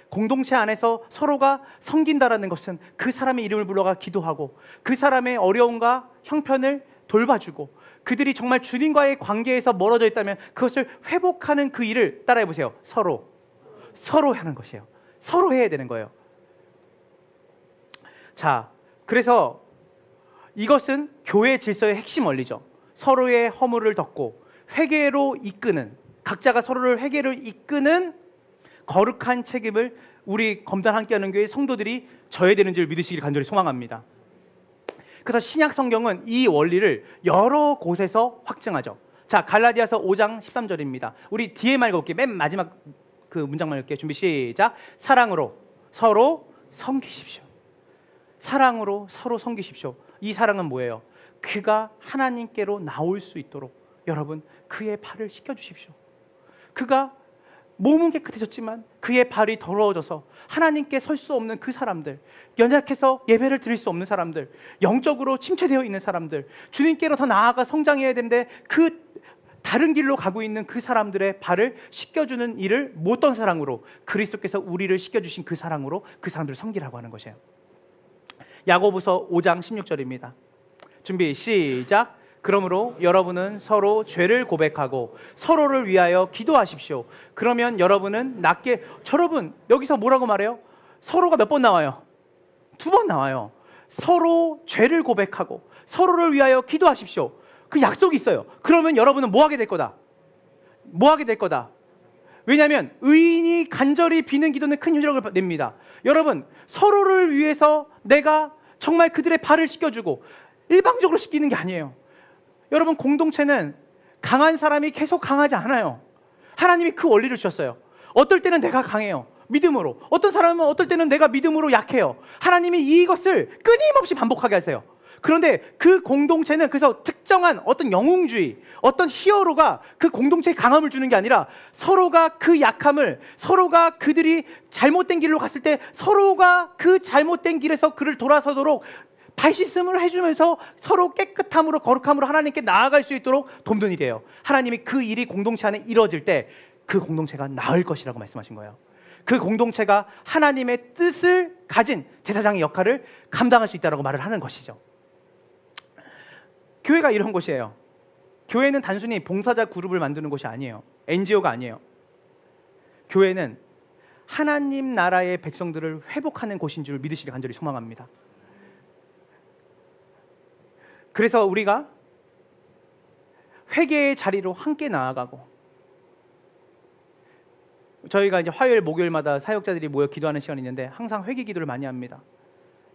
공동체 안에서 서로가 섬긴다라는 것은 그 사람의 이름을 불러가 기도하고 그 사람의 어려움과 형편을 돌봐주고 그들이 정말 주님과의 관계에서 멀어져 있다면 그것을 회복하는 그 일을 따라해 보세요. 서로 하는 것이에요. 서로 해야 되는 거예요. 자, 그래서 이것은 교회 질서의 핵심 원리죠. 서로의 허물을 덮고 회개로 이끄는, 각자가 서로를 회개로 이끄는 거룩한 책임을 우리 검단 함께하는 교회 성도들이 져야 되는 줄 믿으시길 간절히 소망합니다. 그래서 신약 성경은 이 원리를 여러 곳에서 확증하죠. 자, 갈라디아서 5장 13절입니다. 우리 뒤에 말 읽을게요. 맨 마지막 그 문장만 읽을게요. 준비 시작. 사랑으로 서로 섬기십시오. 사랑으로 서로 섬기십시오. 이 사랑은 뭐예요? 그가 하나님께로 나올 수 있도록 여러분 그의 발을 씻겨주십시오. 그가 몸은 깨끗해졌지만 그의 발이 더러워져서 하나님께 설 수 없는 그 사람들, 연약해서 예배를 드릴 수 없는 사람들, 영적으로 침체되어 있는 사람들, 주님께로 더 나아가 성장해야 되는데 그 다른 길로 가고 있는 그 사람들의 발을 씻겨주는 일을 어떤 사랑으로? 그리스도께서 우리를 씻겨주신 그 사랑으로 그 사람들을 섬기라고 하는 것이에요. 야고보서 5장 16절입니다. 준비 시작. 그러므로 여러분은 서로 죄를 고백하고 서로를 위하여 기도하십시오. 그러면 여러분은 여러분 여기서 뭐라고 말해요? 서로가 몇 번 나와요? 2번 나와요. 서로 죄를 고백하고 서로를 위하여 기도하십시오. 그 약속이 있어요. 그러면 여러분은 뭐 하게 될 거다? 뭐 하게 될 거다? 왜냐하면 의인이 간절히 비는 기도는 큰 효력을 냅니다. 여러분 서로를 위해서 내가 정말 그들의 발을 씻겨주고 일방적으로 씻기는 게 아니에요. 여러분 공동체는 강한 사람이 계속 강하지 않아요. 하나님이 그 원리를 주셨어요. 어떨 때는 내가 강해요. 믿음으로. 어떤 사람은 어떨 때는 내가 믿음으로 약해요. 하나님이 이것을 끊임없이 반복하게 하세요. 그런데 그 공동체는 그래서 특정한 어떤 영웅주의, 어떤 히어로가 그 공동체에 강함을 주는 게 아니라 서로가 그 약함을, 서로가 그들이 잘못된 길로 갔을 때 서로가 그 잘못된 길에서 그를 돌아서도록 발씻음을 해주면서 서로 깨끗함으로 거룩함으로 하나님께 나아갈 수 있도록 돕는 일이에요. 하나님이 그 일이 공동체 안에 이루어질 때 그 공동체가 나을 것이라고 말씀하신 거예요. 그 공동체가 하나님의 뜻을 가진 제사장의 역할을 감당할 수 있다고 말을 하는 것이죠. 교회가 이런 곳이에요. 교회는 단순히 봉사자 그룹을 만드는 곳이 아니에요. NGO가 아니에요. 교회는 하나님 나라의 백성들을 회복하는 곳인 줄 믿으시길 간절히 소망합니다. 그래서 우리가 회개의 자리로 함께 나아가고, 저희가 이제 화요일 목요일마다 사역자들이 모여 기도하는 시간이 있는데 항상 회개 기도를 많이 합니다.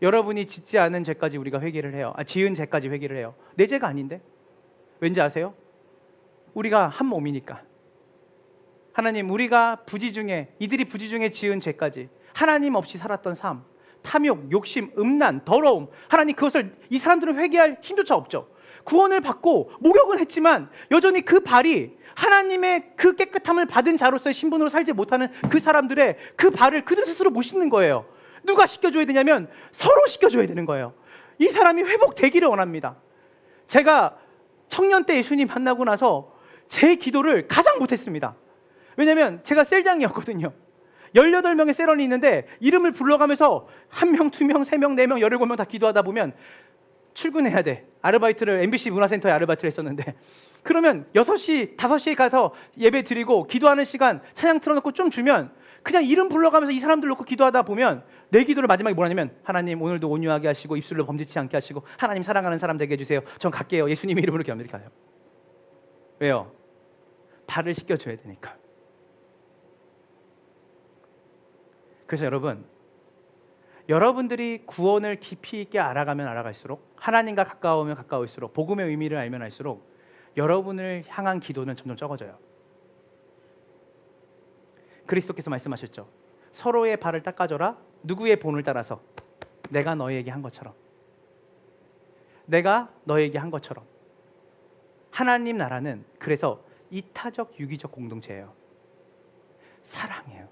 여러분이 짓지 않은 죄까지 우리가 회개를 해요. 지은 죄까지 회개를 해요. 내 죄가 아닌데? 왠지 아세요? 우리가 한 몸이니까. 하나님, 우리가 이들이 부지 중에 지은 죄까지, 하나님 없이 살았던 삶, 탐욕, 욕심, 음란, 더러움, 하나님, 그것을 이 사람들은 회개할 힘조차 없죠. 구원을 받고 목욕은 했지만 여전히 그 발이 하나님의 그 깨끗함을 받은 자로서의 신분으로 살지 못하는 그 사람들의 그 발을 그들 스스로 못 씻는 거예요. 누가 씻겨줘야 되냐면 서로 씻겨줘야 되는 거예요. 이 사람이 회복되기를 원합니다. 제가 청년 때 예수님 만나고 나서 제 기도를 가장 못했습니다. 왜냐하면 제가 셀장이었거든요. 18명의 셀원이 있는데 이름을 불러가면서 1명, 2명, 3명, 4명, 17명 다 기도하다 보면 출근해야 돼. 아르바이트를 MBC 문화센터에 아르바이트를 했었는데, 그러면 6시, 5시에 가서 예배 드리고 기도하는 시간 찬양 틀어놓고 좀 주면 그냥 이름 불러가면서 이 사람들 놓고 기도하다 보면 내 기도를 마지막에 뭐라냐면, 하나님 오늘도 온유하게 하시고 입술로 범죄치 않게 하시고 하나님 사랑하는 사람 되게 해주세요. 전 갈게요. 예수님 이름으로 기도합니다. 가요. 왜요? 발을 씻겨줘야 되니까. 그래서 여러분들이 구원을 깊이 있게 알아가면 알아갈수록, 하나님과 가까우면 가까울수록, 복음의 의미를 알면 알수록 여러분을 향한 기도는 점점 적어져요. 그리스도께서 말씀하셨죠. 서로의 발을 닦아줘라. 누구의 본을 따라서? 내가 너희에게 한 것처럼. 내가 너희에게 한 것처럼. 하나님 나라는 그래서 이타적 유기적 공동체예요. 사랑이에요.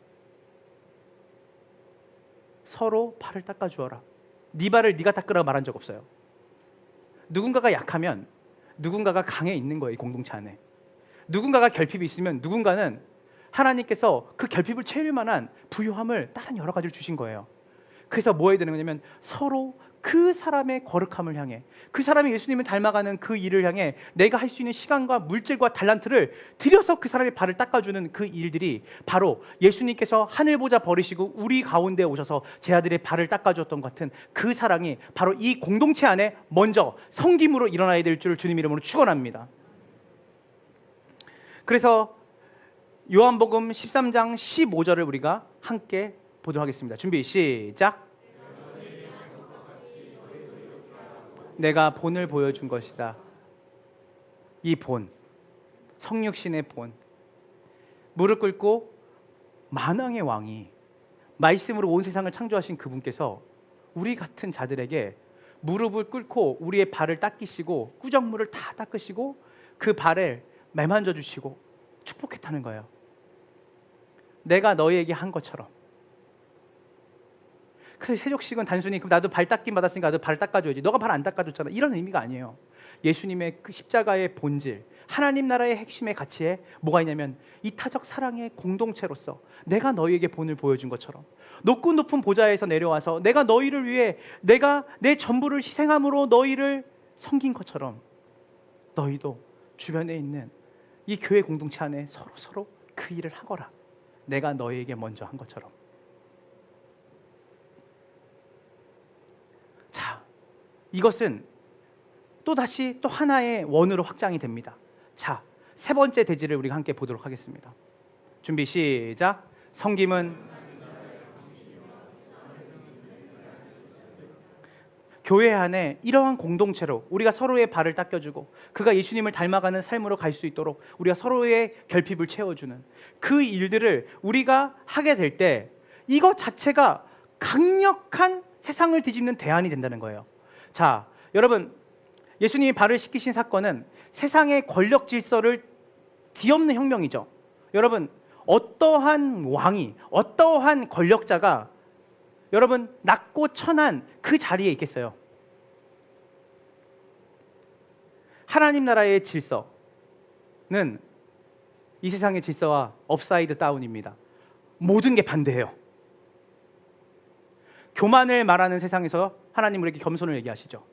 서로 발을 닦아주어라. 네 발을 네가 닦으라고 말한 적 없어요. 누군가가 약하면 누군가가 강해 있는 거예요. 이 공동체 안에. 누군가가 결핍이 있으면 누군가는 하나님께서 그 결핍을 채울 만한 부유함을 다른 여러 가지를 주신 거예요. 그래서 뭐 해야 되는 거냐면 서로 그 사람의 거룩함을 향해, 그 사람이 예수님을 닮아가는 그 일을 향해 내가 할 수 있는 시간과 물질과 달란트를 들여서 그 사람의 발을 닦아주는 그 일들이 바로 예수님께서 하늘보좌 버리시고 우리 가운데 오셔서 제 아들의 발을 닦아주었던 것 같은 그 사랑이 바로 이 공동체 안에 먼저 성김으로 일어나야 될 줄 주님 이름으로 축원합니다. 그래서 요한복음 13장 15절을 우리가 함께 보도록 하겠습니다. 준비 시작. 내가 본을 보여준 것이다. 이 본, 성육신의 본, 무릎 꿇고 만왕의 왕이 말씀으로 온 세상을 창조하신 그분께서 우리 같은 자들에게 무릎을 꿇고 우리의 발을 닦이시고 꾸정물을 다 닦으시고 그 발을 매만져 주시고 축복했다는 거예요. 내가 너희에게 한 것처럼. 그래서 세족식은 단순히 그럼 나도 발 닦임 받았으니까 나도 발 닦아줘야지, 너가 발 안 닦아줬잖아, 이런 의미가 아니에요. 예수님의 그 십자가의 본질, 하나님 나라의 핵심의 가치에 뭐가 있냐면 이타적 사랑의 공동체로서 내가 너희에게 본을 보여준 것처럼 높고 높은 보좌에서 내려와서 내가 너희를 위해 내가 내 전부를 희생함으로 너희를 섬긴 것처럼 너희도 주변에 있는 이 교회 공동체 안에 서로 그 일을 하거라. 내가 너희에게 먼저 한 것처럼. 자, 이것은 또다시 또 하나의 원으로 확장이 됩니다. 자, 세 번째 대지를 우리가 함께 보도록 하겠습니다. 준비 시작. 섬김은 교회 안에 이러한 공동체로 우리가 서로의 발을 닦여주고 그가 예수님을 닮아가는 삶으로 갈 수 있도록 우리가 서로의 결핍을 채워주는 그 일들을 우리가 하게 될 때 이것 자체가 강력한 세상을 뒤집는 대안이 된다는 거예요. 자, 여러분, 예수님이 발을 씻기신 사건은 세상의 권력 질서를 뒤엎는 혁명이죠. 여러분, 어떠한 왕이, 어떠한 권력자가 여러분 낮고 천한 그 자리에 있겠어요? 하나님 나라의 질서는 이 세상의 질서와 업사이드 다운입니다. 모든 게 반대예요. 교만을 말하는 세상에서 하나님 우리에게 겸손을 얘기하시죠.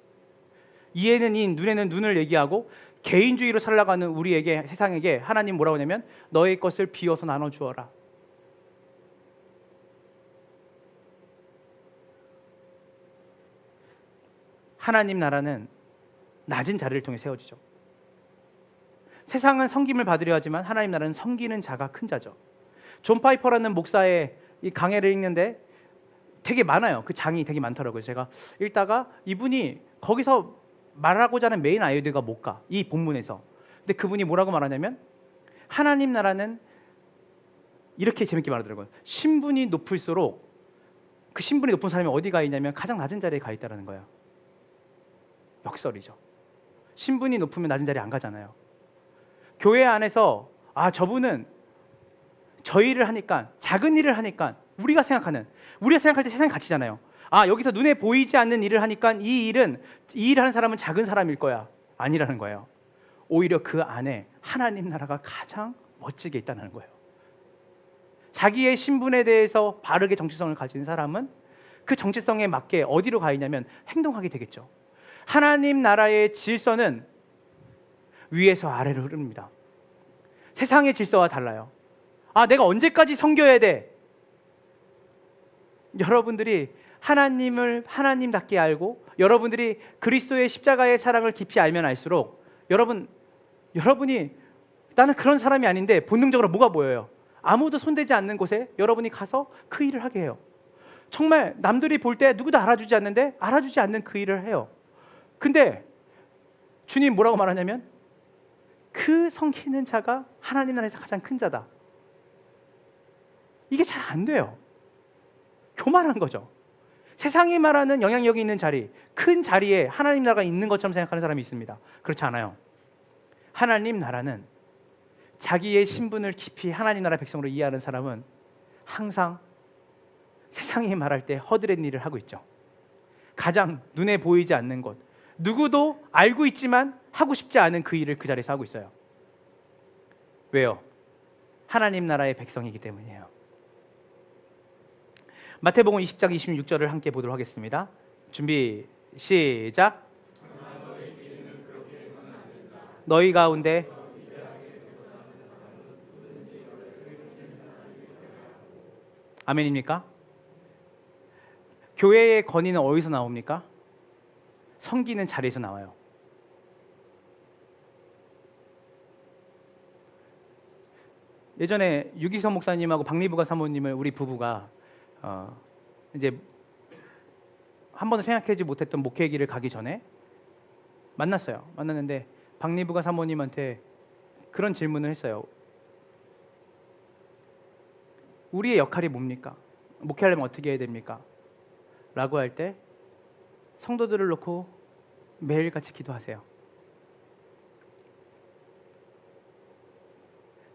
이에는 이, 눈에는 눈을 얘기하고 개인주의로 살아가는 우리에게, 세상에게 하나님 뭐라고 하냐면 너의 것을 비워서 나눠주어라. 하나님 나라는 낮은 자리를 통해 세워지죠. 세상은 섬김을 받으려 하지만 하나님 나라는 섬기는 자가 큰 자죠. 존 파이퍼라는 목사의 이 강해를 읽는데 되게 많아요. 그 장이 되게 많더라고요. 제가 읽다가 이분이 거기서 말하고자 하는 메인 아이디어가 뭘까? 이 본문에서. 근데 그분이 뭐라고 말하냐면 하나님 나라는 이렇게 재밌게 말하더라고요. 신분이 높을수록 그 신분이 높은 사람이 어디 가 있냐면 가장 낮은 자리에 가 있다는 거예요. 역설이죠. 신분이 높으면 낮은 자리에 안 가잖아요. 교회 안에서 저분은 저 일을 하니까, 작은 일을 하니까 우리가 생각할 때 세상이 갇히잖아요. 여기서 눈에 보이지 않는 일을 하니까 이 일을 하는 사람은 작은 사람일 거야. 아니라는 거예요. 오히려 그 안에 하나님 나라가 가장 멋지게 있다는 거예요. 자기의 신분에 대해서 바르게 정체성을 가진 사람은 그 정체성에 맞게 어디로 가 있냐면 행동하게 되겠죠. 하나님 나라의 질서는 위에서 아래로 흐릅니다. 세상의 질서와 달라요. 내가 언제까지 섬겨야 돼? 여러분들이 하나님을 하나님답게 알고 여러분들이 그리스도의 십자가의 사랑을 깊이 알면 알수록 여러분이 나는 그런 사람이 아닌데 본능적으로 뭐가 보여요? 아무도 손대지 않는 곳에 여러분이 가서 그 일을 하게 해요. 정말 남들이 볼 때 누구도 알아주지 않는데 알아주지 않는 그 일을 해요. 근데 주님 뭐라고 말하냐면 그 섬기는 자가 하나님 나라에서 가장 큰 자다. 이게 잘 안 돼요. 교만한 거죠. 세상이 말하는 영향력이 있는 자리, 큰 자리에 하나님 나라가 있는 것처럼 생각하는 사람이 있습니다. 그렇지 않아요. 하나님 나라는 자기의 신분을 깊이 하나님 나라 백성으로 이해하는 사람은 항상 세상이 말할 때 허드렛 일을 하고 있죠. 가장 눈에 보이지 않는 것, 누구도 알고 있지만 하고 싶지 않은 그 일을 그 자리에서 하고 있어요. 왜요? 하나님 나라의 백성이기 때문이에요. 마태복음 20장 26절을 함께 보도록 하겠습니다. 준비 시작. 너희 가운데 아멘입니까? 교회의 건의는 어디서 나옵니까? 섬기는 자리에서 나와요. 예전에 유기성 목사님하고 박리부가 사모님을 우리 부부가 이제 한 번도 생각하지 못했던 목회 길을 가기 전에 만났는데 박리부가 사모님한테 그런 질문을 했어요. 우리의 역할이 뭡니까? 목회하려면 어떻게 해야 됩니까? 라고 할 때 성도들을 놓고 매일같이 기도하세요.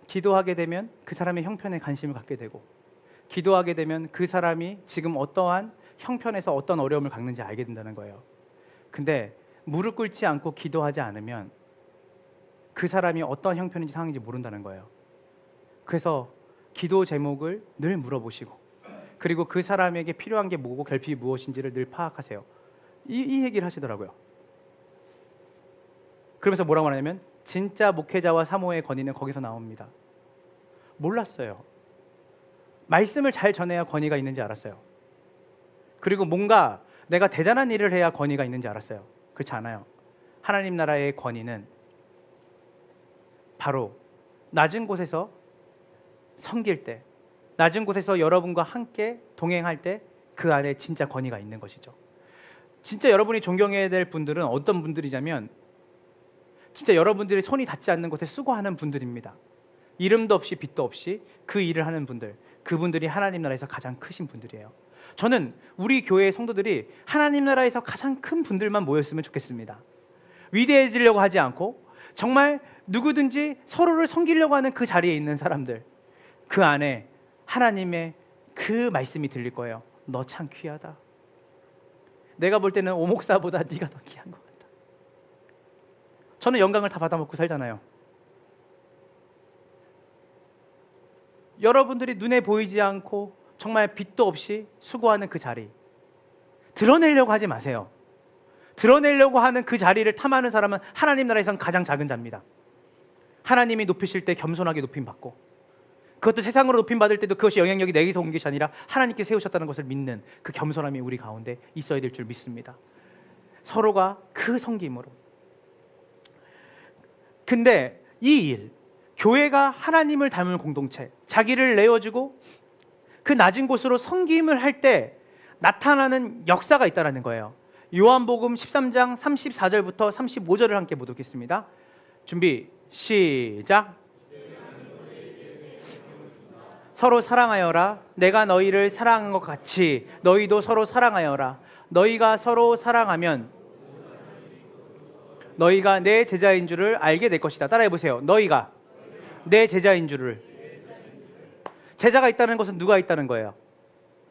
기도하게 되면 그 사람의 형편에 관심을 갖게 되고, 기도하게 되면 그 사람이 지금 어떠한 형편에서 어떤 어려움을 겪는지 알게 된다는 거예요. 근데 무릎 꿇지 않고 기도하지 않으면 그 사람이 어떤 형편인지 상황인지 모른다는 거예요. 그래서 기도 제목을 늘 물어보시고, 그리고 그 사람에게 필요한 게 뭐고 결핍이 무엇인지를 늘 파악하세요. 이 얘기를 하시더라고요. 그러면서 뭐라고 하냐면 진짜 목회자와 사모의 권위는 거기서 나옵니다. 몰랐어요. 말씀을 잘 전해야 권위가 있는지 알았어요. 그리고 뭔가 내가 대단한 일을 해야 권위가 있는지 알았어요. 그렇지 않아요. 하나님 나라의 권위는 바로 낮은 곳에서 섬길 때, 낮은 곳에서 여러분과 함께 동행할 때 그 안에 진짜 권위가 있는 것이죠. 진짜 여러분이 존경해야 될 분들은 어떤 분들이냐면 진짜 여러분들이 손이 닿지 않는 곳에 수고하는 분들입니다. 이름도 없이 빛도 없이 그 일을 하는 분들, 그분들이 하나님 나라에서 가장 크신 분들이에요. 저는 우리 교회의 성도들이 하나님 나라에서 가장 큰 분들만 모였으면 좋겠습니다. 위대해지려고 하지 않고 정말 누구든지 서로를 섬기려고 하는 그 자리에 있는 사람들, 그 안에 하나님의 그 말씀이 들릴 거예요. 너 참 귀하다. 내가 볼 때는 오목사보다 네가 더 귀한 것 같다. 저는 영광을 다 받아먹고 살잖아요. 여러분들이 눈에 보이지 않고 정말 빛도 없이 수고하는 그 자리, 드러내려고 하지 마세요. 드러내려고 하는 그 자리를 탐하는 사람은 하나님 나라에선 가장 작은 자입니다. 하나님이 높이실 때 겸손하게 높임받고, 그것도 세상으로 높임받을 때도 그것이 영향력이 내게서 온 것이 아니라 하나님께 세우셨다는 것을 믿는 그 겸손함이 우리 가운데 있어야 될 줄 믿습니다. 서로가 그 섬김으로. 근데 이 일, 교회가 하나님을 닮은 공동체, 자기를 내어주고 그 낮은 곳으로 섬김을 할 때 나타나는 역사가 있다는 거예요. 요한복음 13장 34절부터 35절을 함께 보도록겠습니다. 준비 시작. 서로 사랑하여라. 내가 너희를 사랑한 것 같이 너희도 서로 사랑하여라. 너희가 서로 사랑하면 너희가 내 제자인 줄을 알게 될 것이다. 따라해 보세요. 너희가 내 제자인 줄을. 제자가 있다는 것은 누가 있다는 거예요?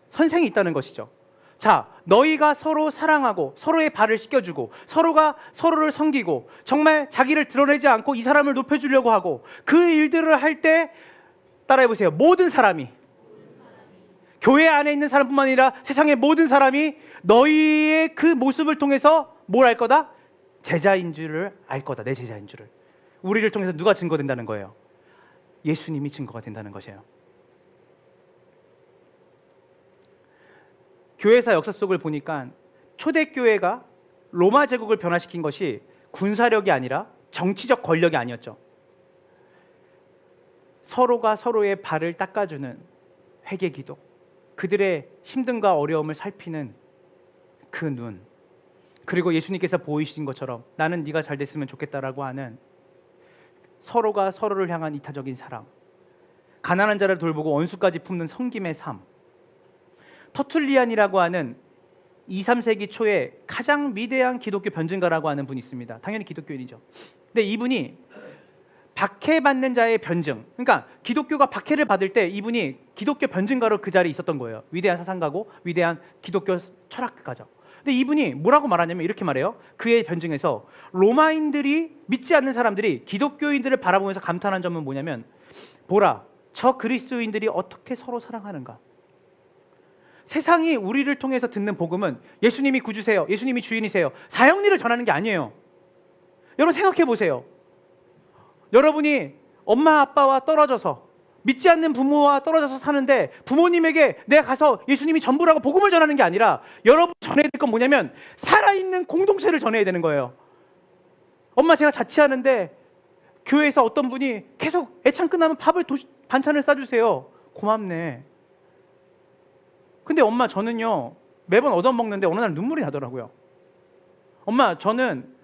선생이 있다는 것이죠. 자, 너희가 서로 사랑하고 서로의 발을 씻겨주고 서로가 서로를 섬기고 정말 자기를 드러내지 않고 이 사람을 높여주려고 하고 그 일들을 할 때 따라해 보세요. 모든 사람이, 교회 안에 있는 사람뿐만 아니라 세상의 모든 사람이 너희의 그 모습을 통해서 뭘 알 거다? 제자인 줄을 알 거다. 내 제자인 줄을. 우리를 통해서 누가 증거된다는 거예요? 예수님이 증거가 된다는 것이에요. 교회사 역사 속을 보니까 초대교회가 로마 제국을 변화시킨 것이 군사력이 아니라 정치적 권력이 아니었죠. 서로가 서로의 발을 닦아주는 회개기도, 그들의 힘듦과 어려움을 살피는 그 눈, 그리고 예수님께서 보이신 것처럼 나는 네가 잘 됐으면 좋겠다라고 하는 서로가 서로를 향한 이타적인 사랑, 가난한 자를 돌보고 원수까지 품는 섬김의 삶. 터툴리안이라고 하는 2, 3세기 초에 가장 위대한 기독교 변증가라고 하는 분이 있습니다. 당연히 기독교인이죠. 근데 이분이 박해받는 자의 변증, 그러니까 기독교가 박해를 받을 때 이분이 기독교 변증가로 그 자리에 있었던 거예요. 위대한 사상가고 위대한 기독교 철학가죠. 근데 이분이 뭐라고 말하냐면 이렇게 말해요. 그의 변증에서 로마인들이, 믿지 않는 사람들이 기독교인들을 바라보면서 감탄한 점은 뭐냐면, 보라, 저 그리스도인들이 어떻게 서로 사랑하는가. 세상이 우리를 통해서 듣는 복음은 예수님이 구주세요, 예수님이 주인이세요, 사형리를 전하는 게 아니에요. 여러분 생각해 보세요. 여러분이 엄마 아빠와 떨어져서, 믿지 않는 부모와 떨어져서 사는데 부모님에게 내가 가서 예수님이 전부라고 복음을 전하는 게 아니라 여러분 전해야 될 건 뭐냐면 살아있는 공동체를 전해야 되는 거예요. 엄마 제가 자취하는데 교회에서 어떤 분이 계속 애창 끝나면 반찬을 싸주세요. 고맙네. 근데 엄마 저는요 매번 얻어먹는데 어느 날 눈물이 나더라고요. 엄마 저는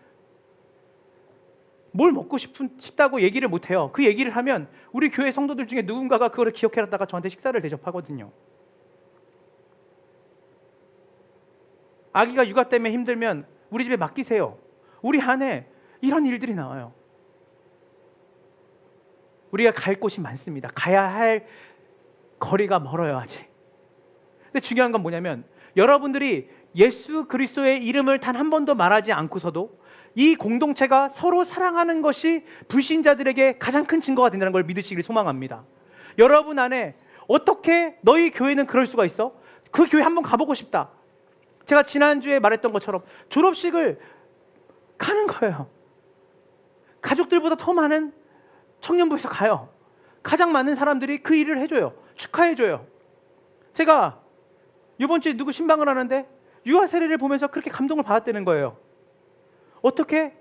뭘 먹고 싶다고 얘기를 못해요. 그 얘기를 하면 우리 교회 성도들 중에 누군가가 그거를 기억해놨다가 저한테 식사를 대접하거든요. 아기가 육아 때문에 힘들면 우리 집에 맡기세요. 우리 안에 이런 일들이 나와요. 우리가 갈 곳이 많습니다. 가야 할 거리가 멀어요 아직. 근데 중요한 건 뭐냐면 여러분들이 예수 그리스도의 이름을 단 한 번도 말하지 않고서도 이 공동체가 서로 사랑하는 것이 불신자들에게 가장 큰 증거가 된다는 걸 믿으시길 소망합니다. 여러분 안에 어떻게 너희 교회는 그럴 수가 있어? 그 교회 한번 가보고 싶다. 제가 지난주에 말했던 것처럼 졸업식을 가는 거예요. 가족들보다 더 많은 청년부에서 가요. 가장 많은 사람들이 그 일을 해줘요. 축하해줘요. 제가 이번 주에 누구 신방을 하는데 유아 세례를 보면서 그렇게 감동을 받았다는 거예요. 어떻게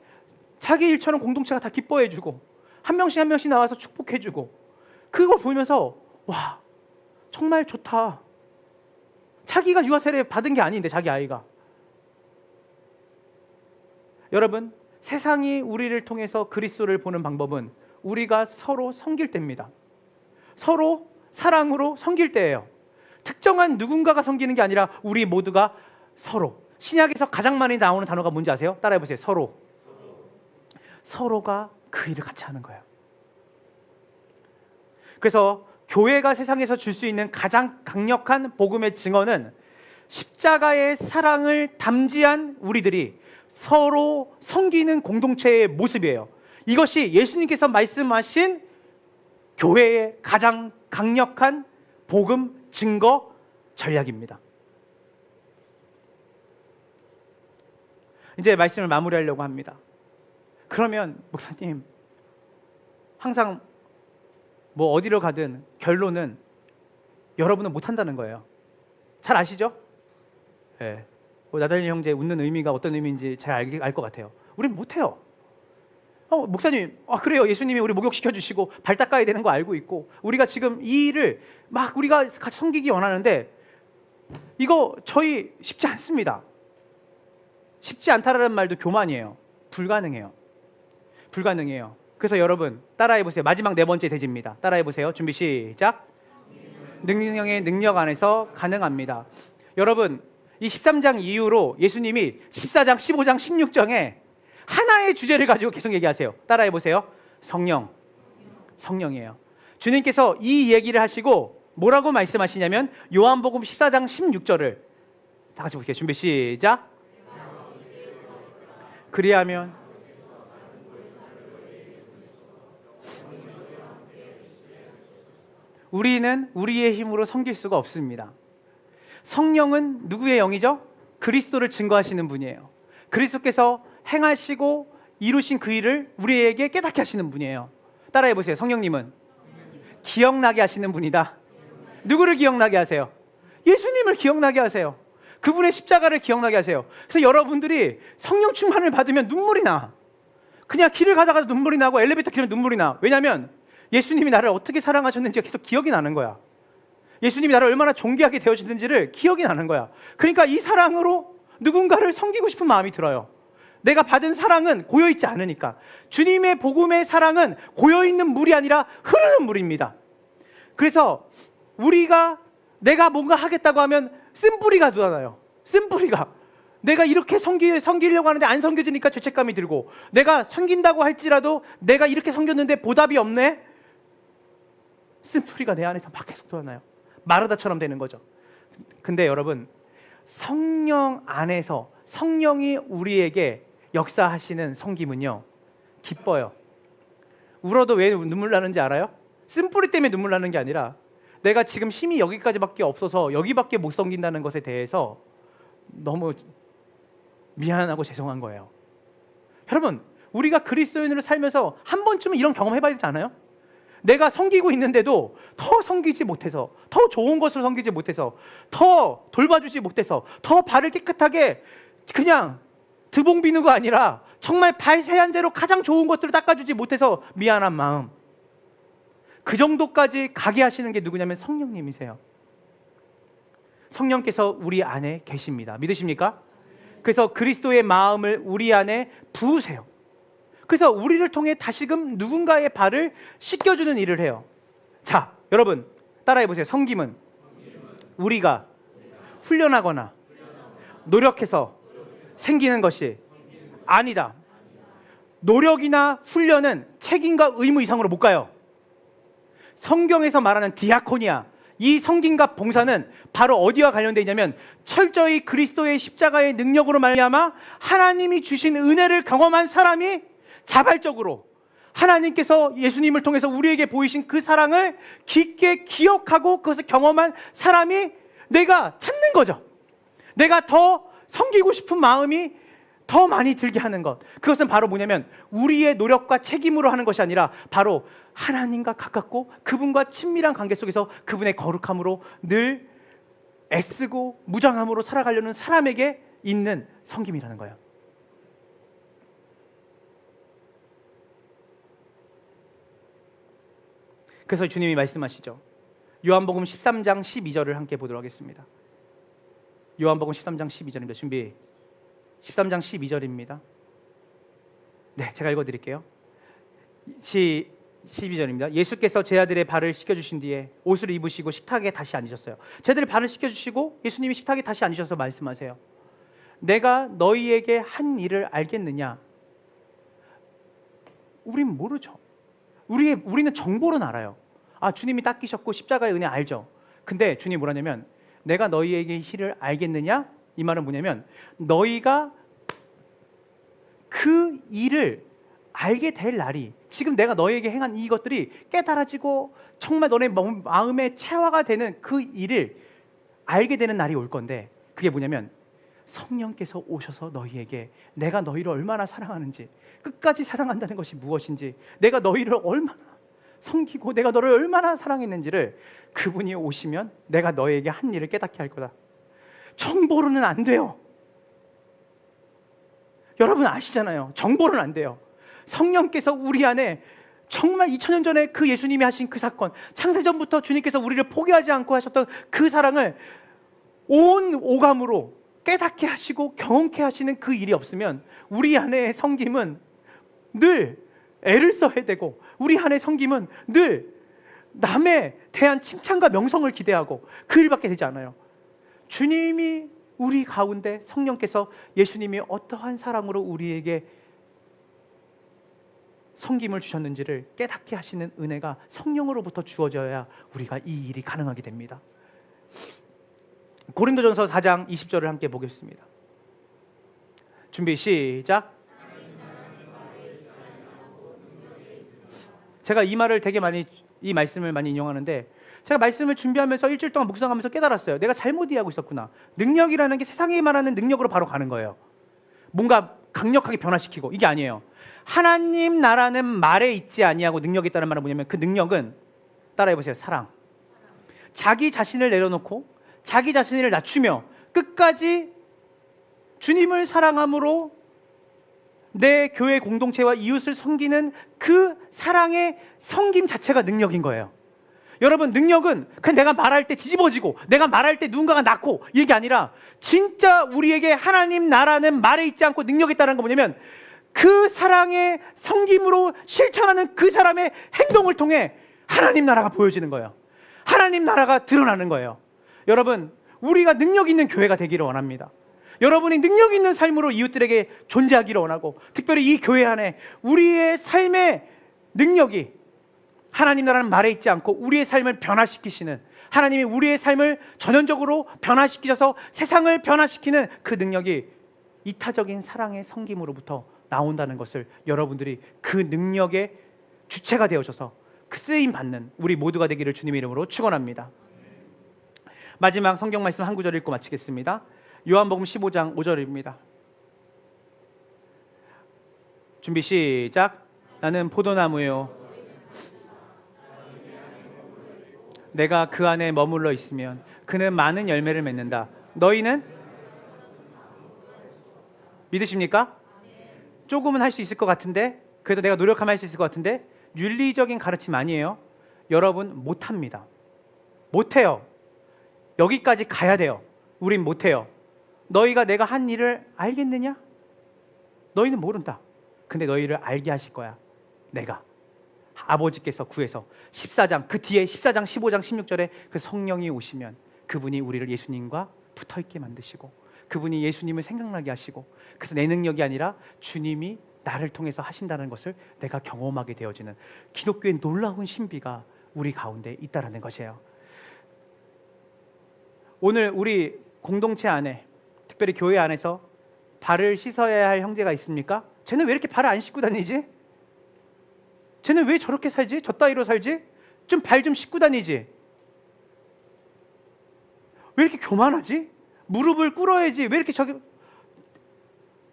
자기 일처럼 공동체가 다 기뻐해주고 한 명씩 한 명씩 나와서 축복해주고, 그걸 보면서 와 정말 좋다. 자기가 유아 세례 받은 게 아닌데 자기 아이가. 여러분 세상이 우리를 통해서 그리스도를 보는 방법은 우리가 서로 섬길 때입니다. 서로 사랑으로 섬길 때예요. 특정한 누군가가 섬기는 게 아니라 우리 모두가 서로. 신약에서 가장 많이 나오는 단어가 뭔지 아세요? 따라해보세요. 서로. 서로가 그 일을 같이 하는 거예요. 그래서 교회가 세상에서 줄 수 있는 가장 강력한 복음의 증언은 십자가의 사랑을 담지한 우리들이 서로 섬기는 공동체의 모습이에요. 이것이 예수님께서 말씀하신 교회의 가장 강력한 복음 증거 전략입니다. 이제 말씀을 마무리하려고 합니다. 그러면 목사님 항상 뭐 어디로 가든 결론은 여러분은 못한다는 거예요. 잘 아시죠? 네. 나달리 형제 웃는 의미가 어떤 의미인지 잘 알 것 같아요. 우린 못해요. 목사님 그래요. 예수님이 우리 목욕시켜 주시고 발 닦아야 되는 거 알고 있고 우리가 지금 이 일을 막 우리가 같이 섬기기 원하는데 이거 저희 쉽지 않습니다. 쉽지 않다라는 말도 교만이에요. 불가능해요. 불가능해요. 그래서 여러분 따라해 보세요. 마지막 네 번째 대지입니다. 따라해 보세요. 준비 시작. 능력의 능력 안에서 가능합니다. 여러분 이 13장 이후로 예수님이 14장, 15장, 16장에 하나의 주제를 가지고 계속 얘기하세요. 따라해 보세요. 성령. 성령이에요. 주님께서 이 얘기를 하시고 뭐라고 말씀하시냐면 요한복음 14장 16절을 다 같이 볼게요. 준비 시작. 그리하면 우리는 우리의 힘으로 섬길 수가 없습니다. 성령은 누구의 영이죠? 그리스도를 증거하시는 분이에요. 그리스도께서 행하시고 이루신 그 일을 우리에게 깨닫게 하시는 분이에요. 따라해 보세요. 성령님은 기억나게 하시는 분이다. 누구를 기억나게 하세요? 예수님을 기억나게 하세요. 그분의 십자가를 기억나게 하세요. 그래서 여러분들이 성령 충만을 받으면 눈물이 나. 그냥 길을 가다가도 눈물이 나고 엘리베이터 길은 눈물이 나. 왜냐하면 예수님이 나를 어떻게 사랑하셨는지가 계속 기억이 나는 거야. 예수님이 나를 얼마나 존귀하게 되어주는지를 기억이 나는 거야. 그러니까 이 사랑으로 누군가를 섬기고 싶은 마음이 들어요. 내가 받은 사랑은 고여있지 않으니까. 주님의 복음의 사랑은 고여있는 물이 아니라 흐르는 물입니다. 그래서 내가 뭔가 하겠다고 하면 쓴뿌리가 돋아나요. 쓴뿌리가. 내가 이렇게 섬기려고 하는데 안 섬겨지니까 죄책감이 들고, 내가 섬긴다고 할지라도 내가 이렇게 섬겼는데 보답이 없네? 쓴뿌리가 내 안에서 막 계속 돋아나요. 마르다처럼 되는 거죠. 근데 여러분, 성령 안에서 성령이 우리에게 역사하시는 섬김은요, 기뻐요. 울어도 왜 눈물 나는지 알아요? 쓴뿌리 때문에 눈물 나는 게 아니라 내가 지금 힘이 여기까지밖에 없어서 여기밖에 못 섬긴다는 것에 대해서 너무 미안하고 죄송한 거예요. 여러분, 우리가 그리스도인으로 살면서 한 번쯤은 이런 경험 해봐야 되지 않아요? 내가 섬기고 있는데도 더 섬기지 못해서, 더 좋은 것을 섬기지 못해서, 더 돌봐주지 못해서, 더 발을 깨끗하게 그냥 드봉 비누가 아니라 정말 발 세안제로 가장 좋은 것들을 닦아주지 못해서 미안한 마음. 그 정도까지 가게 하시는 게 누구냐면 성령님이세요. 성령께서 우리 안에 계십니다. 믿으십니까? 그래서 그리스도의 마음을 우리 안에 부으세요. 그래서 우리를 통해 다시금 누군가의 발을 씻겨주는 일을 해요. 자, 여러분 따라해 보세요. 섬김은 우리가 훈련하거나 노력해서 생기는 것이 아니다. 노력이나 훈련은 책임과 의무 이상으로 못 가요. 성경에서 말하는 디아코니아, 이 섬김과 봉사는 바로 어디와 관련되어 있냐면 철저히 그리스도의 십자가의 능력으로 말미암아 하나님이 주신 은혜를 경험한 사람이 자발적으로 하나님께서 예수님을 통해서 우리에게 보이신 그 사랑을 깊게 기억하고 그것을 경험한 사람이 내가 찾는 거죠. 내가 더 섬기고 싶은 마음이 더 많이 들게 하는 것. 그것은 바로 뭐냐면 우리의 노력과 책임으로 하는 것이 아니라 바로 하나님과 가깝고 그분과 친밀한 관계 속에서 그분의 거룩함으로 늘 애쓰고 무장함으로 살아가려는 사람에게 있는 섬김이라는 거예요. 그래서 주님이 말씀하시죠. 요한복음 13장 12절을 함께 보도록 하겠습니다. 요한복음 13장 12절입니다. 준비. 13장 12절입니다. 네, 제가 읽어드릴게요. 12절입니다. 예수께서 제 아들의 발을 씻겨주신 뒤에 옷을 입으시고 식탁에 다시 앉으셨어요. 제 아들의 발을 씻겨주시고 예수님이 식탁에 다시 앉으셔서 말씀하세요. 내가 너희에게 한 일을 알겠느냐? 우린 모르죠. 우리는 정보로는 알아요. 아, 주님이 닦이셨고 십자가의 은혜 알죠. 근데 주님이 뭐라냐면 내가 너희에게 일을 알겠느냐? 이 말은 뭐냐면 너희가 그 일을 알게 될 날이, 지금 내가 너희에게 행한 이것들이 깨달아지고 정말 너네 마음에 체화가 되는 그 일을 알게 되는 날이 올 건데, 그게 뭐냐면 성령께서 오셔서 너희에게 내가 너희를 얼마나 사랑하는지, 끝까지 사랑한다는 것이 무엇인지, 내가 너희를 얼마나 섬기고 내가 너를 얼마나 사랑했는지를 그분이 오시면 내가 너희에게 한 일을 깨닫게 할 거다. 정보로는 안 돼요. 여러분 아시잖아요. 정보로는 안 돼요. 성령께서 우리 안에 정말 2000년 전에 그 예수님이 하신 그 사건, 창세전부터 주님께서 우리를 포기하지 않고 하셨던 그 사랑을 온 오감으로 깨닫게 하시고 경험케 하시는 그 일이 없으면 우리 안에 성김은 늘 애를 써야 되고, 우리 안에 성김은 늘 남에 대한 칭찬과 명성을 기대하고 그 일밖에 되지 않아요. 주님이 우리 가운데, 성령께서 예수님이 어떠한 사랑으로 우리에게 성김을 주셨는지를 깨닫게 하시는 은혜가 성령으로부터 주어져야 우리가 이 일이 가능하게 됩니다. 고린도전서 4장 20절을 함께 보겠습니다. 준비 시작. 제가 이 말씀을 많이 인용하는데, 제가 말씀을 준비하면서 일주일 동안 묵상하면서 깨달았어요. 내가 잘못 이해하고 있었구나. 능력이라는 게 세상에 말하는 능력으로 바로 가는 거예요. 뭔가 강력하게 변화시키고, 이게 아니에요. 하나님 나라는 말에 있지 아니하고 능력이 있다는 말은 뭐냐면, 그 능력은 따라해보세요. 사랑. 자기 자신을 내려놓고 자기 자신을 낮추며 끝까지 주님을 사랑함으로 내 교회 공동체와 이웃을 섬기는 그 사랑의 섬김 자체가 능력인 거예요. 여러분, 능력은 그냥 내가 말할 때 뒤집어지고 내가 말할 때 누군가가 낳고 이게 아니라, 진짜 우리에게 하나님 나라는 말에 있지 않고 능력이 있다는 건 뭐냐면, 그 사랑의 섬김으로 실천하는 그 사람의 행동을 통해 하나님 나라가 보여지는 거예요. 하나님 나라가 드러나는 거예요. 여러분, 우리가 능력 있는 교회가 되기를 원합니다. 여러분이 능력 있는 삶으로 이웃들에게 존재하기를 원하고, 특별히 이 교회 안에 우리의 삶의 능력이 하나님 나라는 말에 있지 않고 우리의 삶을 변화시키시는, 하나님이 우리의 삶을 전형적으로 변화시키셔서 세상을 변화시키는 그 능력이 이타적인 사랑의 섬김으로부터 나온다는 것을, 여러분들이 그 능력의 주체가 되어져서 그 쓰임 받는 우리 모두가 되기를 주님의 이름으로 축원합니다. 마지막 성경 말씀 한 구절 읽고 마치겠습니다. 요한복음 15장 5절입니다. 준비 시작. 나는 포도나무요, 내가 그 안에 머물러 있으면 그는 많은 열매를 맺는다. 너희는 믿으십니까? 조금은 할 수 있을 것 같은데, 그래도 내가 노력하면 할 수 있을 것 같은데, 윤리적인 가르침 아니에요. 여러분, 못합니다. 못해요. 여기까지 가야 돼요. 우린 못해요. 너희가 내가 한 일을 알겠느냐? 너희는 모른다. 근데 너희를 알게 하실 거야. 내가 아버지께서 구해서 14장, 그 뒤에 14장, 15장, 16절에 그 성령이 오시면 그분이 우리를 예수님과 붙어있게 만드시고, 그분이 예수님을 생각나게 하시고, 그래서 내 능력이 아니라 주님이 나를 통해서 하신다는 것을 내가 경험하게 되어지는 기독교의 놀라운 신비가 우리 가운데 있다라는 것이에요. 오늘 우리 공동체 안에, 특별히 교회 안에서 발을 씻어야 할 형제가 있습니까? 쟤는 왜 이렇게 발을 안 씻고 다니지? 쟤는 왜 저렇게 살지? 저 따위로 살지? 좀 발 좀 씻고 다니지? 왜 이렇게 교만하지? 무릎을 꿇어야지. 왜 이렇게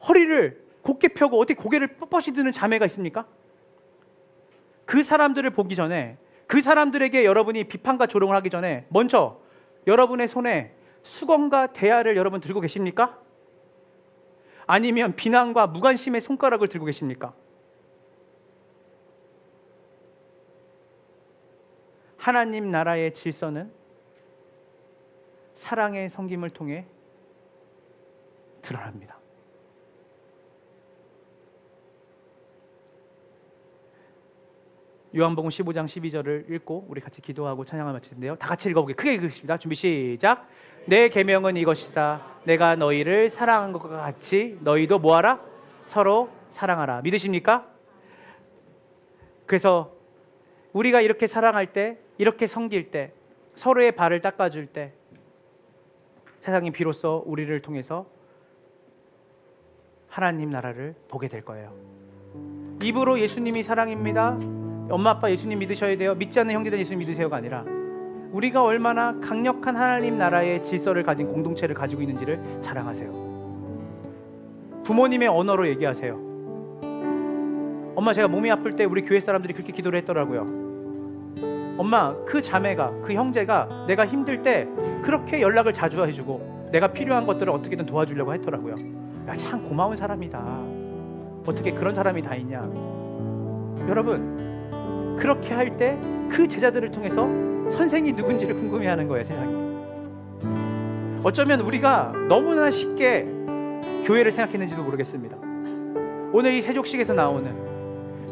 허리를 곧게 펴고 어떻게 고개를 뻣뻣이 드는 자매가 있습니까? 그 사람들을 보기 전에, 그 사람들에게 여러분이 비판과 조롱을 하기 전에 먼저 여러분의 손에 수건과 대야를 여러분 들고 계십니까? 아니면 비난과 무관심의 손가락을 들고 계십니까? 하나님 나라의 질서는 사랑의 섬김을 통해 드러납니다. 요한복음 15장 12절을 읽고 우리 같이 기도하고 찬양을 마칠 텐데요. 다 같이 읽어보게. 크게 읽으십니다. 준비 시작. 내 계명은 이것이다. 내가 너희를 사랑한 것과 같이 너희도 뭐하라? 서로 사랑하라. 믿으십니까? 그래서 우리가 이렇게 사랑할 때, 이렇게 섬길 때, 서로의 발을 닦아줄 때, 세상이 비로소 우리를 통해서 하나님 나라를 보게 될 거예요. 입으로 예수님이 사랑입니다, 엄마 아빠 예수님 믿으셔야 돼요, 믿지 않는 형제들 예수님 믿으세요가 아니라, 우리가 얼마나 강력한 하나님 나라의 질서를 가진 공동체를 가지고 있는지를 자랑하세요. 부모님의 언어로 얘기하세요. 엄마, 제가 몸이 아플 때 우리 교회 사람들이 그렇게 기도를 했더라고요. 엄마, 그 자매가, 그 형제가 내가 힘들 때 그렇게 연락을 자주 해주고 내가 필요한 것들을 어떻게든 도와주려고 했더라고요. 야, 참 고마운 사람이다. 어떻게 그런 사람이 다 있냐. 여러분, 그렇게 할 때 그 제자들을 통해서 선생이 누군지를 궁금해하는 거예요, 세상이. 어쩌면 우리가 너무나 쉽게 교회를 생각했는지도 모르겠습니다. 오늘 이 세족식에서 나오는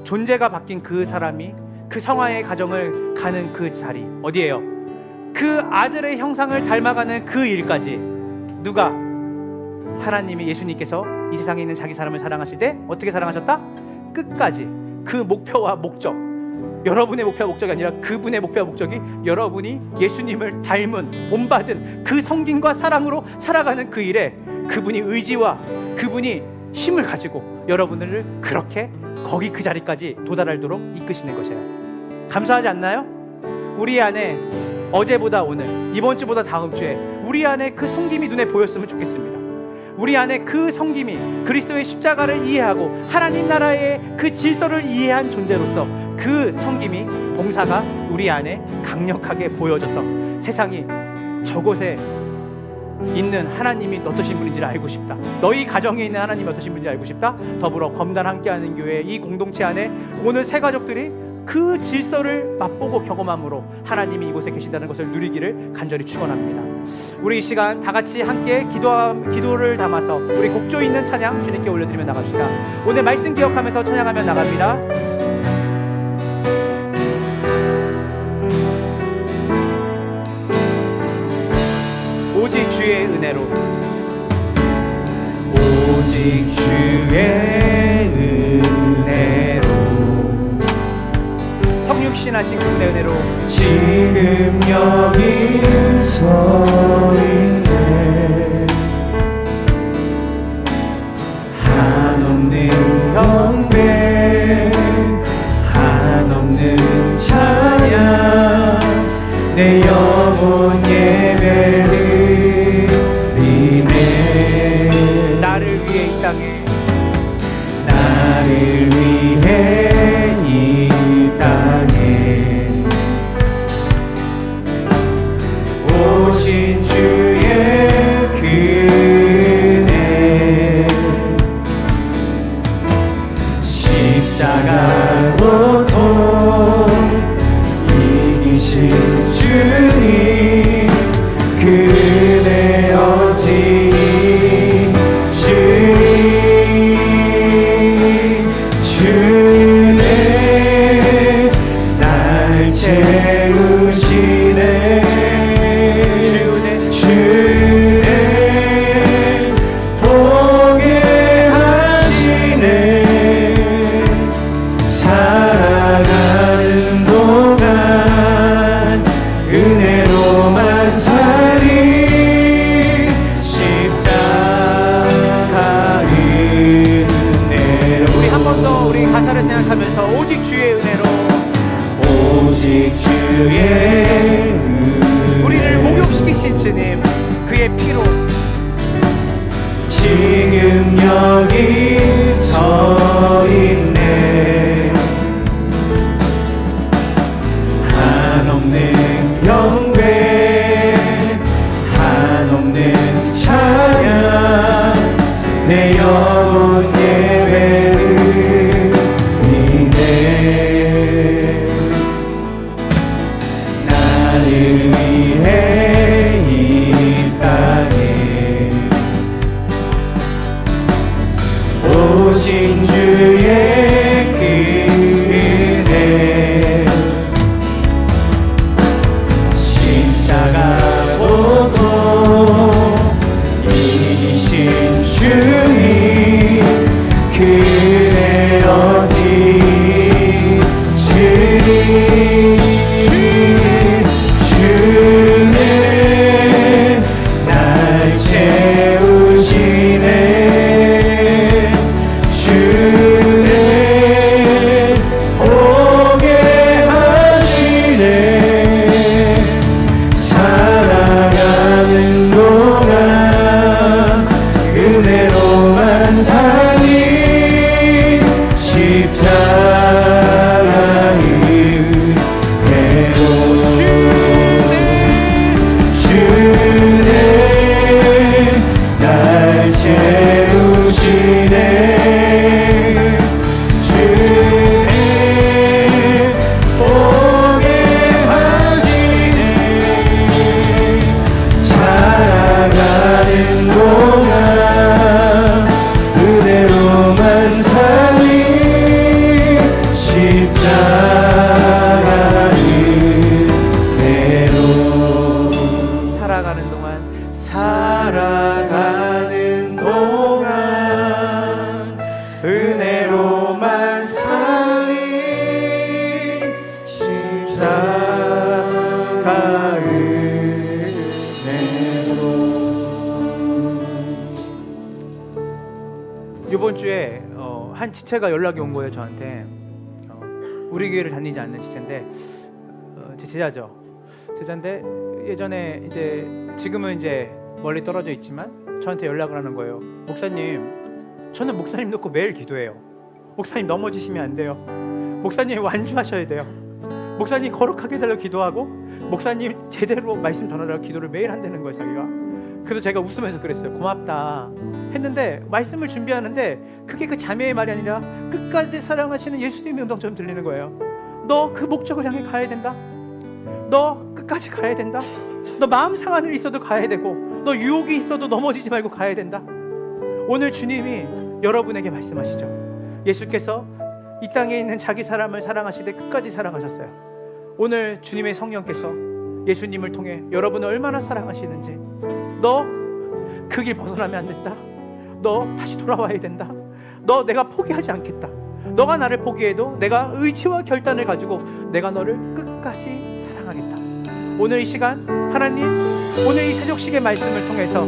존재가 바뀐 그 사람이 그 성화의 가정을 가는 그 자리 어디예요? 그 아들의 형상을 닮아가는 그 일까지 누가? 하나님이 예수님께서 이 세상에 있는 자기 사람을 사랑하실 때 어떻게 사랑하셨다? 끝까지. 그 목표와 목적, 여러분의 목표와 목적이 아니라 그분의 목표와 목적이 여러분이 예수님을 닮은 본받은 그 성김과 사랑으로 살아가는 그 일에 그분이 의지와 그분이 힘을 가지고 여러분을 그렇게 거기 그 자리까지 도달하도록 이끄시는 것이에요. 감사하지 않나요? 우리 안에 어제보다 오늘, 이번 주보다 다음 주에 우리 안에 그 성김이 눈에 보였으면 좋겠습니다. 우리 안에 그 성김이 그리스도의 십자가를 이해하고 하나님 나라의 그 질서를 이해한 존재로서 그 성김이 봉사가 우리 안에 강력하게 보여져서 세상이 저곳에 있는 하나님이 어떠신 분인지를 알고 싶다. 너희 가정에 있는 하나님이 어떠신 분인지 알고 싶다. 더불어 검단 함께하는 교회 이 공동체 안에 오늘 새 가족들이 그 질서를 맛보고 경험함으로 하나님이 이곳에 계신다는 것을 누리기를 간절히 축원합니다. 우리 이 시간 다 같이 함께 기도를 담아서 우리 곡조 있는 찬양 주님께 올려드리며 나갑시다. 오늘 말씀 기억하면서 찬양하며 나갑니다. 오직 주의 은혜로, 오직 주의 은혜로, 성육신하신 그분의 은혜로 지금 여기 서 있네. 한없는 경배, 한없는 찬양, 내 영혼 예배를 드리네. 나를 위해 이 땅에, 나를 위해 이 땅에 오신 주의 은혜, 십자가 고통 이기신 주님, 그 은혜 어찌 주네, 날 채우시네. 주네 보게 하시네. 살아가는 동안 은혜로만 살리, 십자가 은혜로. 우리 한 번 더 우리 가사를 생각하면서 오직 주의 은혜로, 오직 주의 은혜로 우리를 목욕시키신 주님 그의 피로 지금 여기 서 있네. 한없는 경배, 한없는 찬양, 내 영혼 예배를 드리네. 나를 위해 이 땅에 오신 주의 살아가는 동안 은혜로만 살리 십자가 은혜로. 이번 주에 한 지체가 연락이 온 거예요, 저한테. 우리 교회를 다니지 않는 지체인데 제 제자죠. 제자인데 예전에 이제 지금은 이제 멀리 떨어져 있지만 저한테 연락을 하는 거예요. 목사님, 저는 목사님 놓고 매일 기도해요. 목사님 넘어지시면 안 돼요. 목사님 완주하셔야 돼요. 목사님 거룩하게 달라 기도하고 목사님 제대로 말씀 전하라고 기도를 매일 한다는 거예요, 자기가. 그래서 제가 웃으면서 그랬어요. 고맙다 했는데 말씀을 준비하는데 그게 그 자매의 말이 아니라 끝까지 사랑하시는 예수님의 음성처럼 들리는 거예요. 너 그 목적을 향해 가야 된다. 너 끝까지 가야 된다. 너 마음 상한 일 있어도 가야 되고 너 유혹이 있어도 넘어지지 말고 가야 된다. 오늘 주님이 여러분에게 말씀하시죠. 예수께서 이 땅에 있는 자기 사람을 사랑하시되 끝까지 사랑하셨어요. 오늘 주님의 성령께서 예수님을 통해 여러분을 얼마나 사랑하시는지, 너 그 길 벗어나면 안 된다. 너 다시 돌아와야 된다. 너 내가 포기하지 않겠다. 너가 나를 포기해도 내가 의지와 결단을 가지고 내가 너를 끝까지 사랑하겠다. 오늘 이 시간 하나님, 오늘 이 새벽식의 말씀을 통해서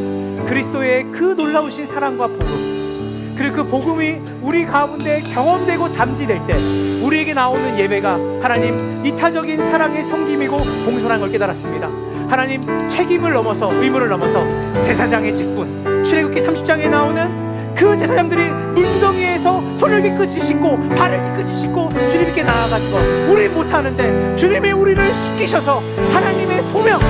그리스도의 그 놀라우신 사랑과 복음, 그리고 그 복음이 우리 가운데 경험되고 담지될 때 우리에게 나오는 예배가 하나님 이타적인 사랑의 섬김이고 봉사라는 걸 깨달았습니다. 하나님, 책임을 넘어서 의무를 넘어서 제사장의 직분, 출애굽기 30장에 나오는 그 제사장들이 물구덩이에서 손을 깨끗이 씻고 발을 깨끗이 씻고 주님께 나아가지고 우리 못하는데 주님이 우리를 씻기셔서 하나님의 소명,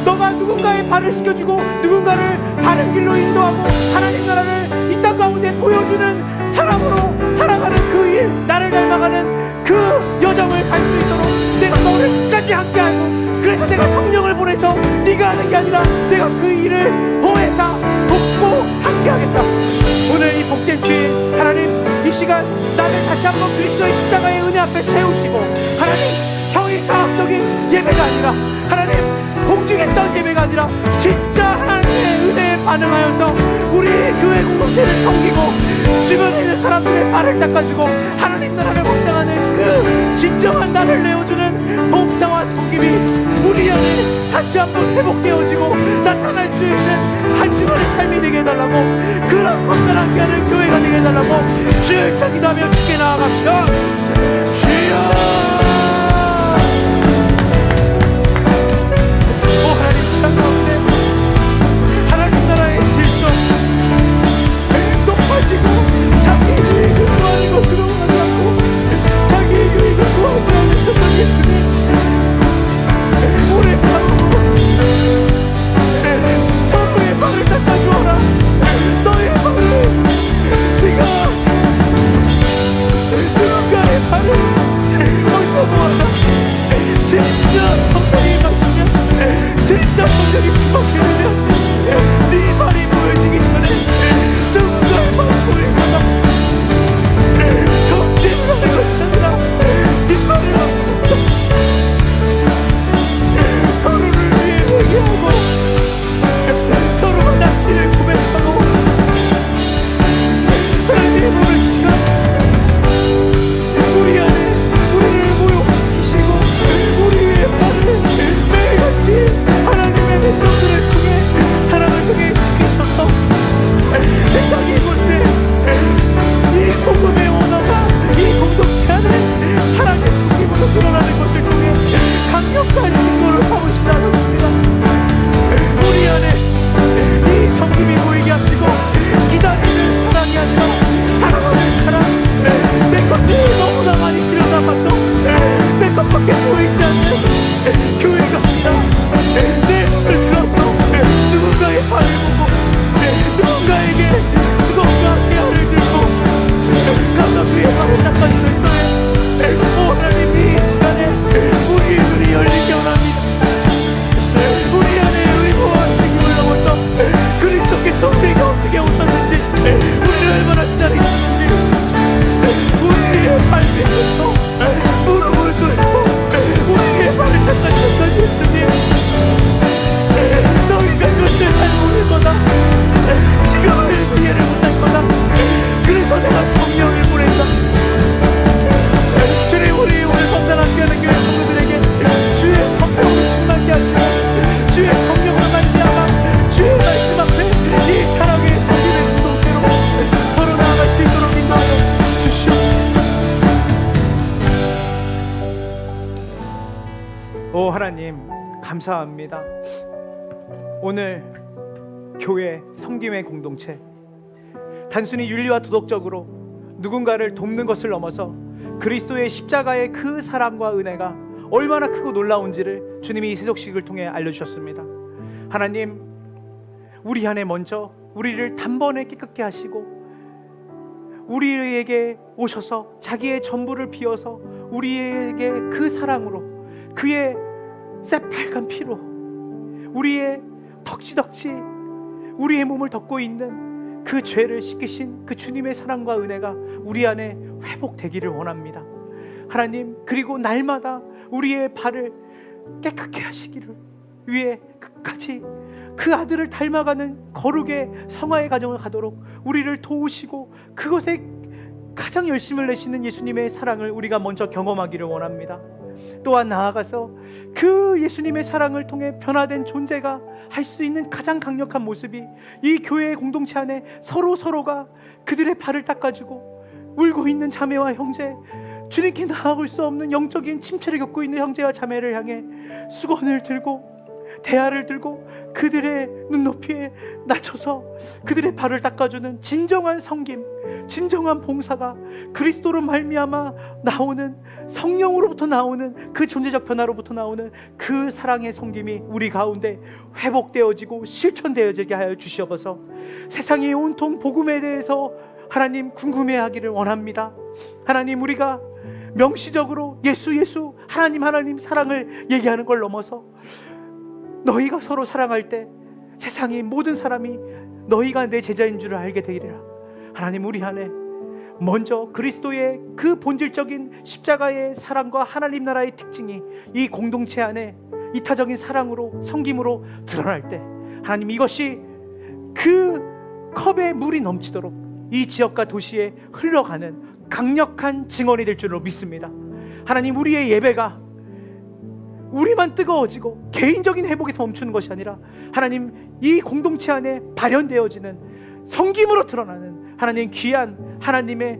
너가 누군가의 발을 씻겨주고 누군가를 바른 길로 인도하고 하나님 나라를 이 땅 가운데 보여주는 사람으로 살아가는 그 일, 나를 닮아가는 그 여정을 갈 수 있도록 내가 너를 끝까지 함께하고, 그래서 내가 성령을 보내서 네가 하는 게 아니라 내가 그 일을 보혜사 돕고 함께하겠다. 오늘 이 복된 주일 하나님, 이 시간 나를 다시 한번 그리스도의 십자가의 은혜 앞에 세우시고 하나님, 형이사학적인 예배가 아니라 하나님 공중했던 예배가 아니라 진짜 하나님의 은혜에 반응하여서 우리 교회 공동체를 섬기고 주변에 있는 사람들의 발을 닦아주고 하나님 나라를 확장하는 그 진정한 나를 내어주는 봉사와 섬김이 우리 안에 다시 한번 회복되어지고 나타날 수 있는 한 주간의 삶이 되게 해달라고, 그런 건강을 함께하는 교회가 되게 해달라고 주여 기도하며 주께 나아갑시다. 주여, 하나님 시간 가운데 하나님 나라의 질서 높아지고 자기의 유익을 구하는 것으로 하지 않고 자기의 유익을 구하지 않는 세상의 예수님, 우리 바로 성부의 발을 닦아주어라. 너의 발을, 네가 누군가의 발을 하나님 감사합니다. 오늘 교회 섬김의 공동체, 단순히 윤리와 도덕적으로 누군가를 돕는 것을 넘어서 그리스도의 십자가의 그 사랑과 은혜가 얼마나 크고 놀라운지를 주님이 이 세속식을 통해 알려주셨습니다. 하나님, 우리 안에 먼저 우리를 단번에 깨끗게 하시고 우리에게 오셔서 자기의 전부를 비워서 우리에게 그 사랑으로, 그의 새빨간 피로 우리의 덕지덕지 우리의 몸을 덮고 있는 그 죄를 씻기신 그 주님의 사랑과 은혜가 우리 안에 회복되기를 원합니다. 하나님, 그리고 날마다 우리의 발을 깨끗게 하시기를 위해 끝까지 그 아들을 닮아가는 거룩의 성화의 가정을 가도록 우리를 도우시고 그것에 가장 열심을 내시는 예수님의 사랑을 우리가 먼저 경험하기를 원합니다. 또한 나아가서 그 예수님의 사랑을 통해 변화된 존재가 할 수 있는 가장 강력한 모습이 이 교회의 공동체 안에 서로가 그들의 발을 닦아주고 울고 있는 자매와 형제, 주님께 나아갈 수 없는 영적인 침체를 겪고 있는 형제와 자매를 향해 수건을 들고 대야를 들고 그들의 눈높이에 낮춰서 그들의 발을 닦아주는 진정한 섬김, 진정한 봉사가 그리스도로 말미암아 나오는, 성령으로부터 나오는 그 존재적 변화로부터 나오는 그 사랑의 섬김이 우리 가운데 회복되어지고 실천되어지게 하여 주시옵소서. 세상이 온통 복음에 대해서 하나님 궁금해하기를 원합니다. 하나님, 우리가 명시적으로 예수 하나님 사랑을 얘기하는 걸 넘어서 너희가 서로 사랑할 때 세상의 모든 사람이 너희가 내 제자인 줄을 알게 되리라. 하나님, 우리 안에 먼저 그리스도의 그 본질적인 십자가의 사랑과 하나님 나라의 특징이 이 공동체 안에 이타적인 사랑으로, 섬김으로 드러날 때 하나님, 이것이 그 컵에 물이 넘치도록 이 지역과 도시에 흘러가는 강력한 증언이 될 줄로 믿습니다. 하나님, 우리의 예배가 우리만 뜨거워지고 개인적인 회복에서 멈추는 것이 아니라 하나님, 이 공동체 안에 발현되어지는 섬김으로 드러나는 하나님 귀한 하나님의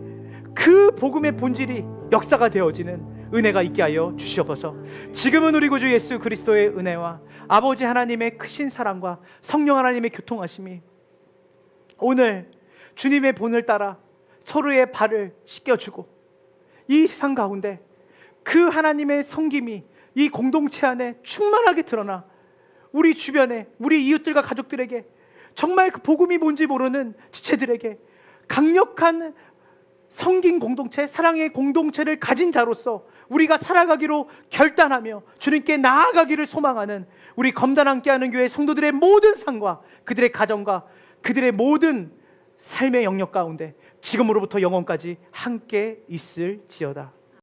그 복음의 본질이 역사가 되어지는 은혜가 있게 하여 주시옵소서. 지금은 우리 구주 예수 그리스도의 은혜와 아버지 하나님의 크신 사랑과 성령 하나님의 교통하심이 오늘 주님의 본을 따라 서로의 발을 씻겨주고 이 세상 가운데 그 하나님의 섬김이 이 공동체 안에 충만하게 드러나 우리 주변에 우리 이웃들과 가족들에게, 정말 그 복음이 뭔지 모르는 지체들에게 강력한 섬긴 공동체, 사랑의 공동체를 가진 자로서 우리가 살아가기로 결단하며 주님께 나아가기를 소망하는 우리 검단 함께하는 교회 성도들의 모든 삶과 그들의 가정과 그들의 모든 삶의 영역 가운데 지금으로부터 영원까지 함께 있을지어다.